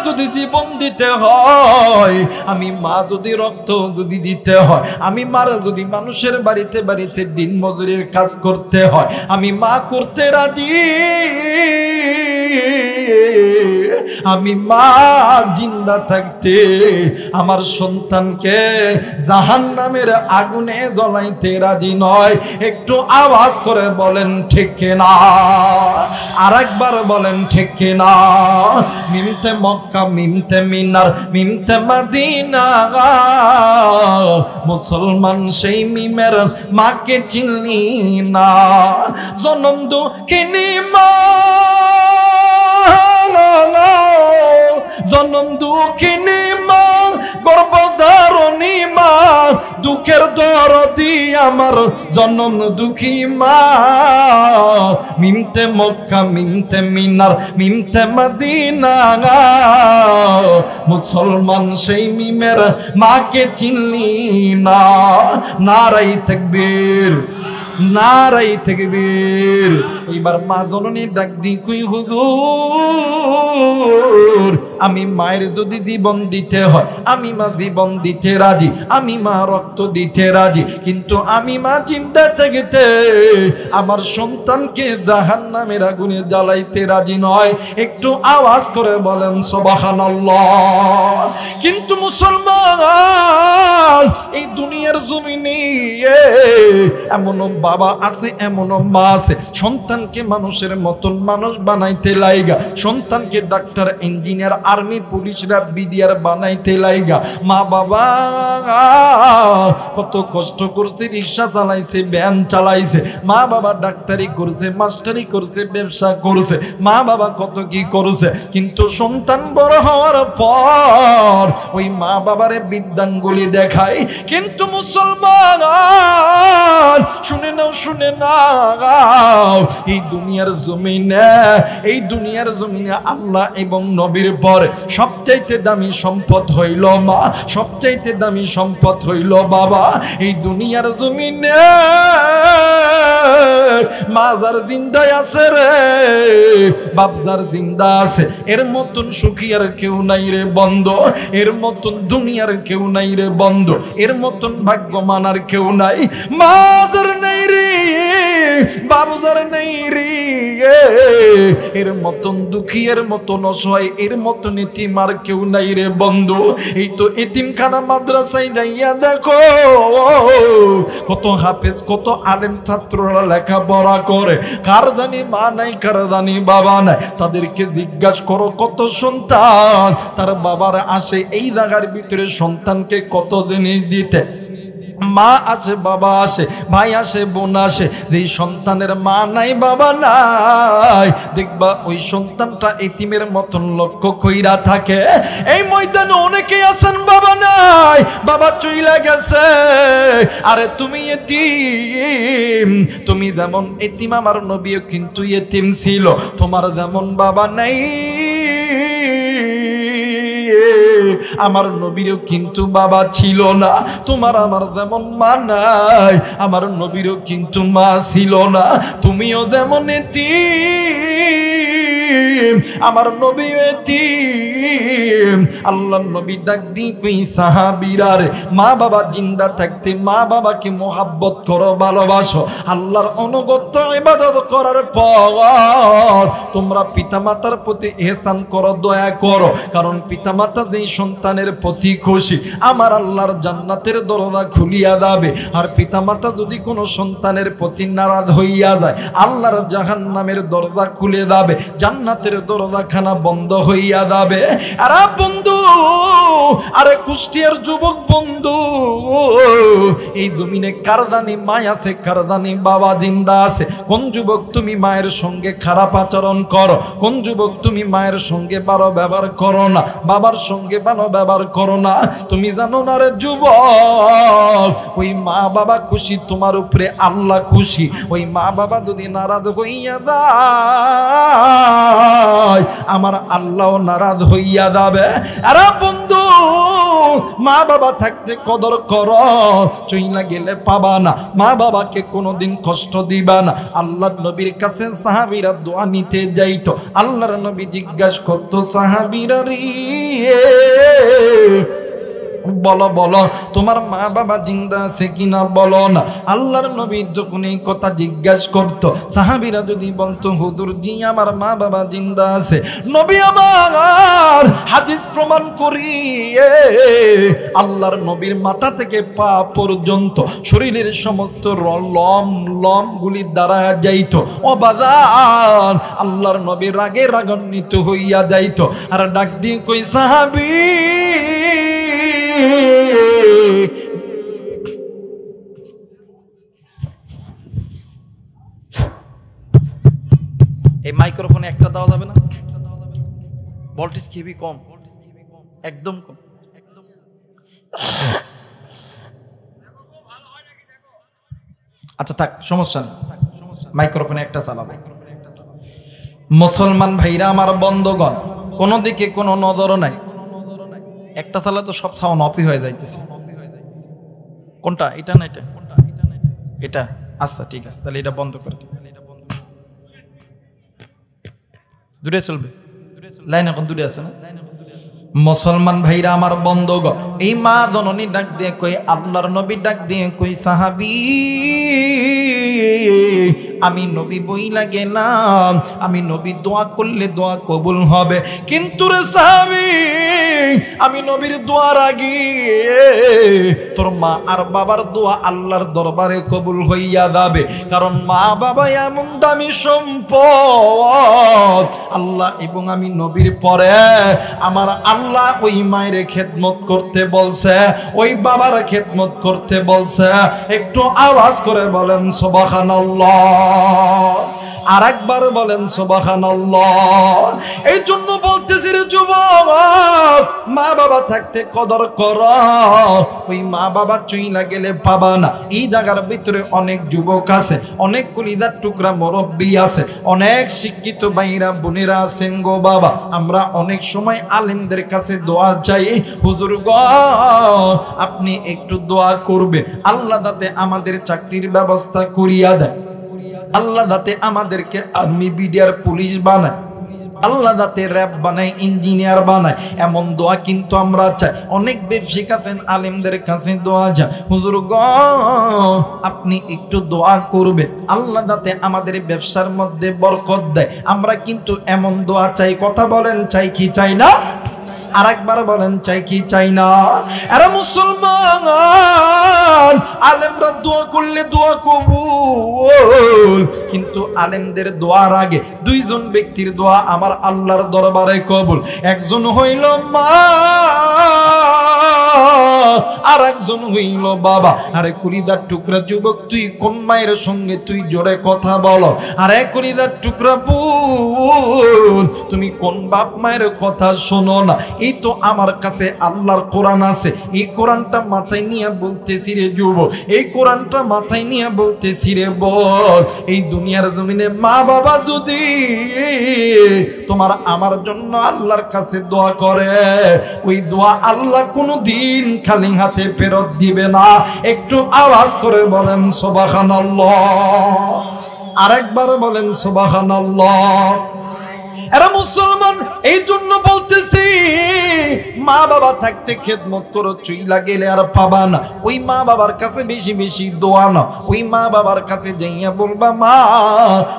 যদি জীবন দিতে হয়, আমি মা যদি রক্ত যদি দিতে হয়, আমি মার যদি মানুষের বাড়িতে বাড়িতে দিন মজুরির কাজ করতে হয়, আমি মা করতে রাজি। আমি মা জিন্দা থাকতে আমার সন্তানকে জাহান্নামের আগুনে জ্বলাইতে রাজি নয়। একটু আওয়াজ করে বলেন ঠিক কিনা? আরেকবার বলেন ঠিক কিনা? মিমতে মক্কা মিমতে মিনার মিমতে মদিনা, মুসলমান সেই মিমের মাকে চিনি না। জনম দুঃখিনী মা, জনম দুঃখিনী মা, গর্ভধারণী মা, দুঃখের দরদি আমার জনম দুঃখী মা। মিমতে মক্কা মিমতে মিনার মিমতে মদিনা, মুসলমান সেই মিমের মাকে চিনি না। নারাই তাকবীর, নারাই তাকবীর। এইবার মা জননী ডাক দি কই হুজুর আমি মায়ের যদি জীবন দিতে হয়, আমি মা জীবন দিতে রাজি, আমি মা রক্ত দিতে রাজি, কিন্তু আমি মা চিন্তা থাকতে আমার সন্তানকে জাহান্নামের আগুনে জ্বালাইতে রাজি নয়। একটু আওয়াজ করে বলেন সুবহানাল্লাহ। কিন্তু মুসলমান এই দুনিয়ার জমিনে এমন বাবা আছে, এমন মা আছে সন্তানকে মানুষের মতন মানুষ বানাইতে লাইগা, সন্তানকে ডাক্তার, ইঞ্জিনিয়ার, আর্মি, পুলিশরা, বিডিআর বানাইতে লাইগা মা বাবা কত কষ্ট করছে, রিক্সা চালাইছে, ভ্যান চালাইছে, মা বাবা ডাক্তারি করছে, মাস্টারি করছে, ব্যবসা করছে, মা বাবা কত কি করছে, কিন্তু সন্তান বড় হওয়ার পর ওই মা বাবারে বৃদ্ধাঙ্গুলি দেখায়। কিন্তু মুসলমান শুনে নাও, শুনে নাও, এই দুনিয়ার জমিনে, এই দুনিয়ার জমিনে আল্লাহ এবং নবীর পর সবচাইতে দামি সম্পদ হইল মা, সবচাইতে দামি সম্পদ হইল বাবা। এই দুনিয়ার জমিনে মা যার জিন্দায় আছে রে, বাপ যার জিন্দা আছে, এর মতন সুখী আর কেউ নাই রে বন্ধ, এর মতন দুনিয়ার কেউ নাই রে বন্ধ, এর মতন ভাগ্যমান আর কেউ নাই। মা যার নাই রে, বাপ যার নাই রে, এর মতন দুঃখী, এর মতন অসহায়, এর মতন এতিম আর কেউ নাই রে বন্ধু। এই তো এতিমখানা মাদ্রাসায় যাইয়া দেখো কত হাফেজ, কত আলেম ছাত্ররা লেখাপড়া করে, কার জানি মা নাই, কার জানি বাবা নাই। তাদেরকে জিজ্ঞাসা করো কত সন্তান তার বাবার আসে এই জায়গার ভিতরে সন্তানকে কত জিনিস দিতে। মা আছে, বাবা আসে, ভাই আসে, বোন আসে, যেই সন্তানের মা নাই, বাবা নাই, দেখবা ওই সন্তানটা এতিমের মতন লক্ষ্য কইরা থাকে। এই ময়দানে অনেকেই আছেন বাবা নাই, বাবা চইলা গেছে, আরে তুমি এতিম, তুমি যেমন এতিম আমার নবীও কিন্তু এতিম ছিল, তোমার যেমন বাবা নাই আমার নবীরও কিন্তু বাবা ছিল না, তোমার আমার যেমন মা নাই আমার নবীরও কিন্তু মা ছিল না, তুমিও যেমন এতিম আমার নবী এতিম। আল্লাহর নবী ডাক দি কই সাহাবীরা রে, মা বাবা জিন্দা থাকতে মা বাবাকে মোহাব্বত করো, ভালোবাসো, আল্লাহর অনুগত ইবাদত করার পর তোমরা পিতামাতার প্রতি ইহসান করো, দয়া করো, কারণ পিতামাতা যেই সন্তানের প্রতি খুশি আমার আল্লাহর জান্নাতের দরজা খুলিয়া যাবে। আর পিতামাতা যদি কোনো সন্তানের প্রতি নারাজ হইয়া যায় আল্লাহর জাহান্নামের দরজা খুলে যাবে, জান্নাতের জান্নাতের দরজাখানা বন্ধ হইয়া যাবে। আরে বন্ধু, আরে কুষ্টিয়ার যুবক বন্ধু, এই জমিনে কারদানি মা আছে, কারদানি বাবা জিন্দা আছে। কোন যুবক তুমি মায়ের সঙ্গে খারাপ আচরণ করো? কোন যুবক তুমি মায়ের সঙ্গে ভালো ব্যবহার করো না, বাবার সঙ্গে ভালো ব্যবহার করো না? তুমি জানো না রে যুবক, ওই মা বাবা খুশি তোমার উপরে, আল্লাহ খুশি। ওই মা বাবা যদি নারাজ হইয়া যায়, আমার আল্লাহ নারাজ হইয়া যাবে। আরে বন্ধু, মা বাবা থাকতে কদর করো, চইলা গেলে পাবা না। মা বাবাকে কোনোদিন কষ্ট দিবা না। আল্লাহর নবীর কাছে সাহাবীরা দোয়া নিতে যাইতো। আল্লাহর নবী জিজ্ঞাসা করতো, সাহাবীরা রে বলো বলো তোমার মা বাবা জিন্দা আছে কিনা, বলো না। আল্লাহর নবী যখন এই কথা জিজ্ঞাসা করতো, সাহাবীরা যদি বলতো হুজুর জি আমার মা বাবা জিন্দা আছে, নবী আমার হাদিস প্রমাণ করি আল্লাহর নবীর মাথা থেকে পা পর্যন্ত শরীরের সমস্ত লম গুলি দ্বারা যাইতো। ও বাজান, আল্লাহর নবী রাগে রাগান্বিত হইয়া যাইতো, আর ডাক দিয়ে কই সাহাবী এই মাইক্রোফোনে একটা দেওয়া যাবে না? ভোল্টেজ খুবই কম, একদম কম। আচ্ছা থাক, সমস্যা নেই, মাইক্রোফোনে একটা চালাবো। মুসলমান ভাইরা আমার বন্ধগণ, কোনো দিকে কোনো নজর নাই। একটা চালা তো সব সাউন্ড অফই হয়ে যাইতেছে। কোনটা? এটা না এটা? এটা? আচ্ছা ঠিক আছে, তাহলে এটা বন্ধ করে দিই। দূরে চলবে, লাইন এখন দূরে আছে না? মুসলমান ভাইরা আমার বন্ধগণ, এই মা জননী ডাক দিয়ে কই, আল্লাহর নবী ডাক দিয়ে কই, সাহাবী আমি নবী বইলা গেলাম, আমি নবী দোয়া করলে দোয়া কবুল হবে, কিন্তু রে সাহাবী আমি নবীর দোয়ার আগে তোর মা আর বাবার দোয়া আল্লাহর দরবারে কবুল হইয়া যাবে। কারণ মা বাবা এমন দামি সম্পদ, আল্লাহ এবং আমি নবীর পরে আমার আল্লাহ ওই মায়ের খেদমত করতে বলছে, ওই বাবার খেদমত করতে বলছে। একটু আওয়াজ করে বলেন সুবহানাল্লাহ, আর একবার বলেন সুবহানাল্লাহ। এই জন্য বলতেছি রে যুবক, মা বাবা থাকতে কদর কর, ওই মা বাবা চইলা গেলে পাবা না। এই জায়গার ভিতরে অনেক যুবক আছে, অনেক কলিজার টুকরা মুরব্বী আছে, অনেক শিক্ষিত ভাইরা বোনেরা আছেন গো বাবা। আমরা অনেক সময় আলেমদের কাছে দোয়া চাই, হুজুর গো আপনি একটু দোয়া করবেন, আল্লাহ যাতে আমাদের চাকরির ব্যবস্থা করিয়া দেয়, আল্লাহ যাতে আমাদেরকে আর্মি বিডিআর পুলিশ বানায়, আল্লাহ যাতে র্যাব বানায়, ইঞ্জিনিয়ার বানায়, এমন দোয়া কিন্তু আমরা চাই। অনেক ব্যবসায়িক আছেন, আলেমদের কাছে দোয়া যায়, হুজুর গো আপনি একটু দোয়া করবেন, আল্লাহ যাতে আমাদের ব্যবসার মধ্যে বরকত দেয়। আমরা কিন্তু এমন দোয়া চাই। কথা বলেন, চাই কি চাই না? আর একবার বলেন, চাই কি চাই না? আরে মুসলমান, আলেমরা দোয়া করলে দোয়া কবুল, কিন্তু আলেমদের দোয়ার আগে দুইজন ব্যক্তির দোয়া আমার আল্লাহর দরবারে কবুল। একজন হইল মা, আর একজন হইল বাবা। আরে কলিজার টুকরা যুবক, তুই কোন মায়ের সঙ্গে তুই জোরে কথা বলো? আরে কলিজার টুকরা বোন, তুমি কোন বাপ মায়ের কথা শোনো না? এই তো আমার কাছে আল্লাহর কোরআন আছে, এই কোরআনটা মাথায় নিয়ে বলতেছি রে যুবক, এই কোরআনটা মাথায় নিয়ে বলতেছি রে বল, এই দুনিয়ার জমিনে মা বাবা যদি তোমার আমার জন্য আল্লাহর কাছে দোয়া করে, ওই দোয়া আল্লাহ কোনোদিন খালি হাতে ফেরত দিবে না। একটু আওয়াজ করে বলেন সুবহানাল্লাহ, আরেকবার বলেন সুবহানাল্লাহ। এরা মুসলমান, এই জন্য বলতেছি মা বাবা থাকতে খেদমত করো, চইলা গেলে আর পাবা না। ওই মা বাবার কাছে বেশি বেশি দোয়া না, ওই মা বাবার কাছে যাইয়া বলবা, মা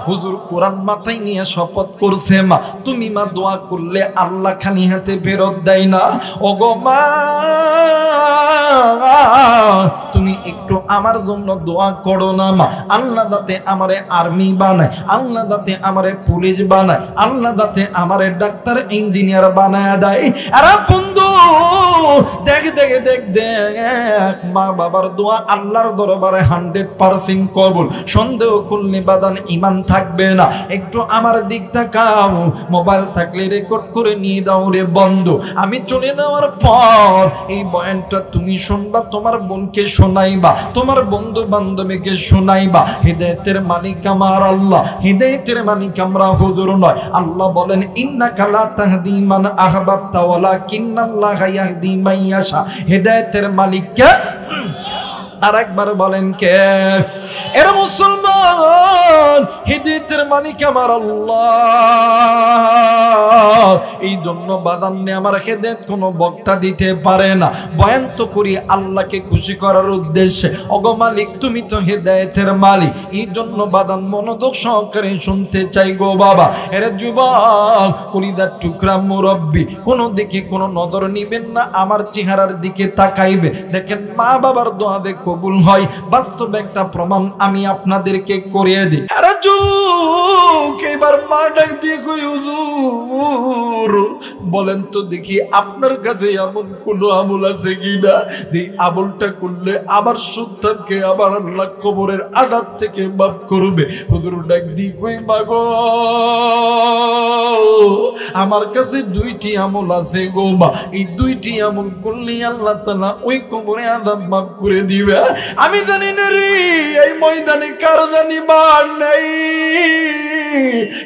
হুজুর কোরআন মাথায় নিয়ে শপথ করছে, মা তুমি মা দোয়া করলে আল্লাহ খালি হাতে ফেরত দেয় না। ওগো মা তুমি একটু আমার জন্য দোয়া করো না মা, আল্লাহ যাতে আমারে আর্মি বানায়, আল্লাহ যাতে আমারে পুলিশ বানায়, আল্লাহ যাতে আমারে ডাক্তার ইঞ্জিনিয়ার বানায় দেয়। আরে বন্ধু দেখ দেখ দেখ দেখ, মা বাবার দোয়া আল্লাহর দরবারে 100% কবুল। সন্দেহ করলে বাদান ইমান থাকবে না। একটু আমার দিক তাকাও, মোবাইল থাকলে রেকর্ড করে নিয়ে দাও রে বন্ধু। আমি চলে যাওয়ার পর এই বয়ানটা তুমি শুনবা, তোমার বোনকে শোনাইবা, তোমার বন্ধু বান্ধবীকে শোনাইবা। হিদায়াতের মালিক আমার আল্লাহ, হিদায়াতের মালিক আমরা হুজুর নয়। আল্লাহ বলেন ইন্নাকা লা তাহদি মান আহবাবতা ওয়ালাকিন্নাল্লাহা ইয়াহদি মান ইয়াশা। হিদায়াতের মালিক কে? আরেকবার বলেন কে? এরা মুসলমান, হিদায়াতের মালিক আমার আল্লাহ। এই জন্য বাদান্নে আমার হিদায়াত কোনো বক্তা দিতে পারে না। বয়ান তো করি আল্লাহকে খুশি করার উদ্দেশ্যে। ওগো মালিক তুমি তো হিদায়াতের মালিক, এই জন্য বাদান মনোযোগ সহকারে শুনতে চাই গো বাবা। এরা যুবক কলিদার টুকরা মুরব্বী, কোনো দিকে কোনো নজর নিবেন না, আমার চেহারার দিকে তাকাইবে। দেখেন মা বাবার দোয়া দে কবুল হয়, বাস্তব একটা প্রমাণ আমি আপনাদেরকে করিয়ে দিই। আরে যুবক এবার মা ডাক দিয়ে কই হুজুর বলেন তো দেখি আপনার কাছে এমন কোন আমল আছে কিনা যে আমলটা করলে আমার সন্তানকে আমার আল্লাহ কবরের আযাব থেকে মাফ করবে। হুজুর ডাক দিয়ে কই মা গো আমার কাছে 2টি আমল আছে গো মা, এই 2টি আমল করলে আল্লাহ তাআলা ওই কবরে আযাব মাফ করে দিবে। আমি জানি না রে এই ময়দানে কার জানি মা নাই,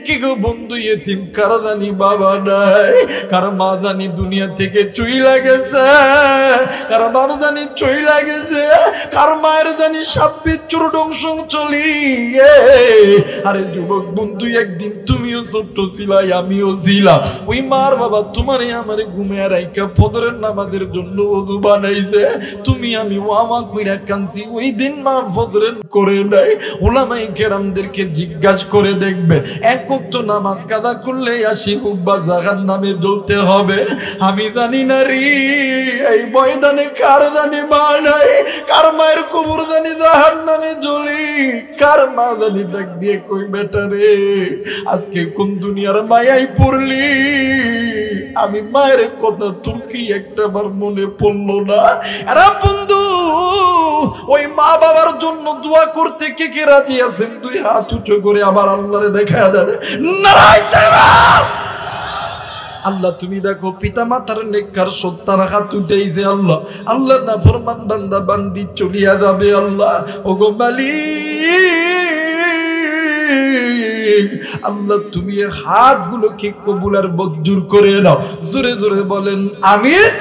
কি গো বন্ধু এতিম কার জানি বাবা নাই, কার মা জানি দুনিয়া থেকে চইলা গেছে, কার বাবা জানি চইলা গেছে, কার মায়ের জানি সাপে চুরডংশ চলি। আরে যুবক বন্ধু একদিন তুমিও ছোট্ট ছিলাই, আমিও ছিলাম। ওই মার বাবা তোমারে আমারে ঘুমে রাইখা ফজরের নামাজের জন্য ওযু বানাইছে, তুমি আমি ওয়ামা কইরা কাঁদছি। ওই দিন মা ফজরের করে নাই। উলামায়ে কেরামদেরকে জিজ্ঞাসা করে দেখবে, এক ওয়াক্ত নামাজ কাদা করলে আসি হুব্বা জাহান্নামে জ্বলতে হবে। আমি জানি না রে এই ময়দানে কার জানি মা নাই, কার মায়ের কবর জানি জাহান্নামে জ্বলি, কার মা জানি ডাক দিয়ে কই বেটা রে আজকে কোন দুনিয়ার মায়াই পড়লি। আমি মায়ের কথা তোর কি একটাবার মনে পড়লো না? আরে বন্ধু ওই মা বাবার জন্য দোয়া করতে কে কে রাজি আছেন? 2 হাত উঁচু করে আবার আল্লাহরে দেখা দেন। নারায়ে তাকবীর। আল্লাহ তুমি দেখো পিতা মাতার নেককার সন্তান হাত উঠাইছে আল্লাহ, আল্লাহ না ফরমান বান্দা বান্দি চলিয়া যাবে আল্লাহ। ওগো মালিক আল্লাহ তুমি হাতগুলোকে কবুল আর মঞ্জুর করে নাও। জোরে জোরে বলেন আমিন,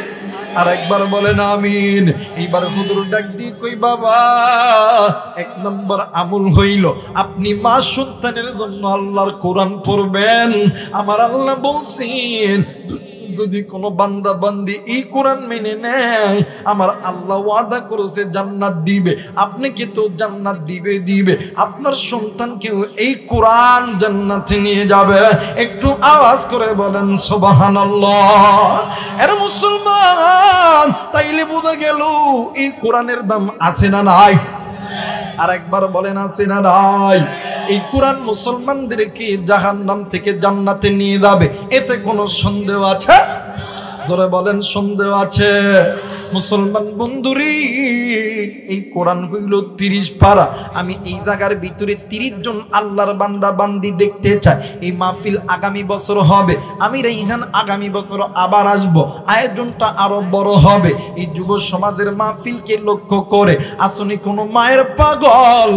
আর একবার বলেন আমিন। এইবার হুজুর ডাক দিয়ে কই বাবা 1 নম্বর আমল হইল আপনি মা সন্তানের জন্য আল্লাহর কোরআন পড়বেন। আমার আল্লাহ বলছেন যদি কোনো বান্দা বান্দি এই কোরআন মেনে নেয় আমার আল্লাহ ওয়াদা করেছে জান্নাত দিবে। আপনি কি তো জান্নাত দিবে, আপনার সন্তানকেও এই কোরআন জান্নাতে নিয়ে যাবে। একটু আওয়াজ করে বলেন সুবহানাল্লাহ। এর মুসলমান তাইলে বোঝা গেল এই কোরআনের দাম আছে না নাই? আর একবার বলেন আছে না নাই? এই কোরআন মুসলমানদেরকে জাহান্নাম থেকে জান্নাতে নিয়ে যাবে, এতে কোনো সন্দেহ আছে? জোরে বলেন সন্দেহ আছে? মুসলমান বন্ধুরি এই কোরআন হইল 30 পারা। আমি এই জায়গার ভিতরে 30 জন আল্লাহর বান্দা বান্দি দেখতে চাই। এই মাহফিল আগামী বছর হবে, আমি রাইহান আগামী বছর আবার আসব, আয়োজনটা আরো বড় হবে। এই যুব সমাজের মাহফিলকে লক্ষ্য করে আসনি কোনো মায়ের পাগল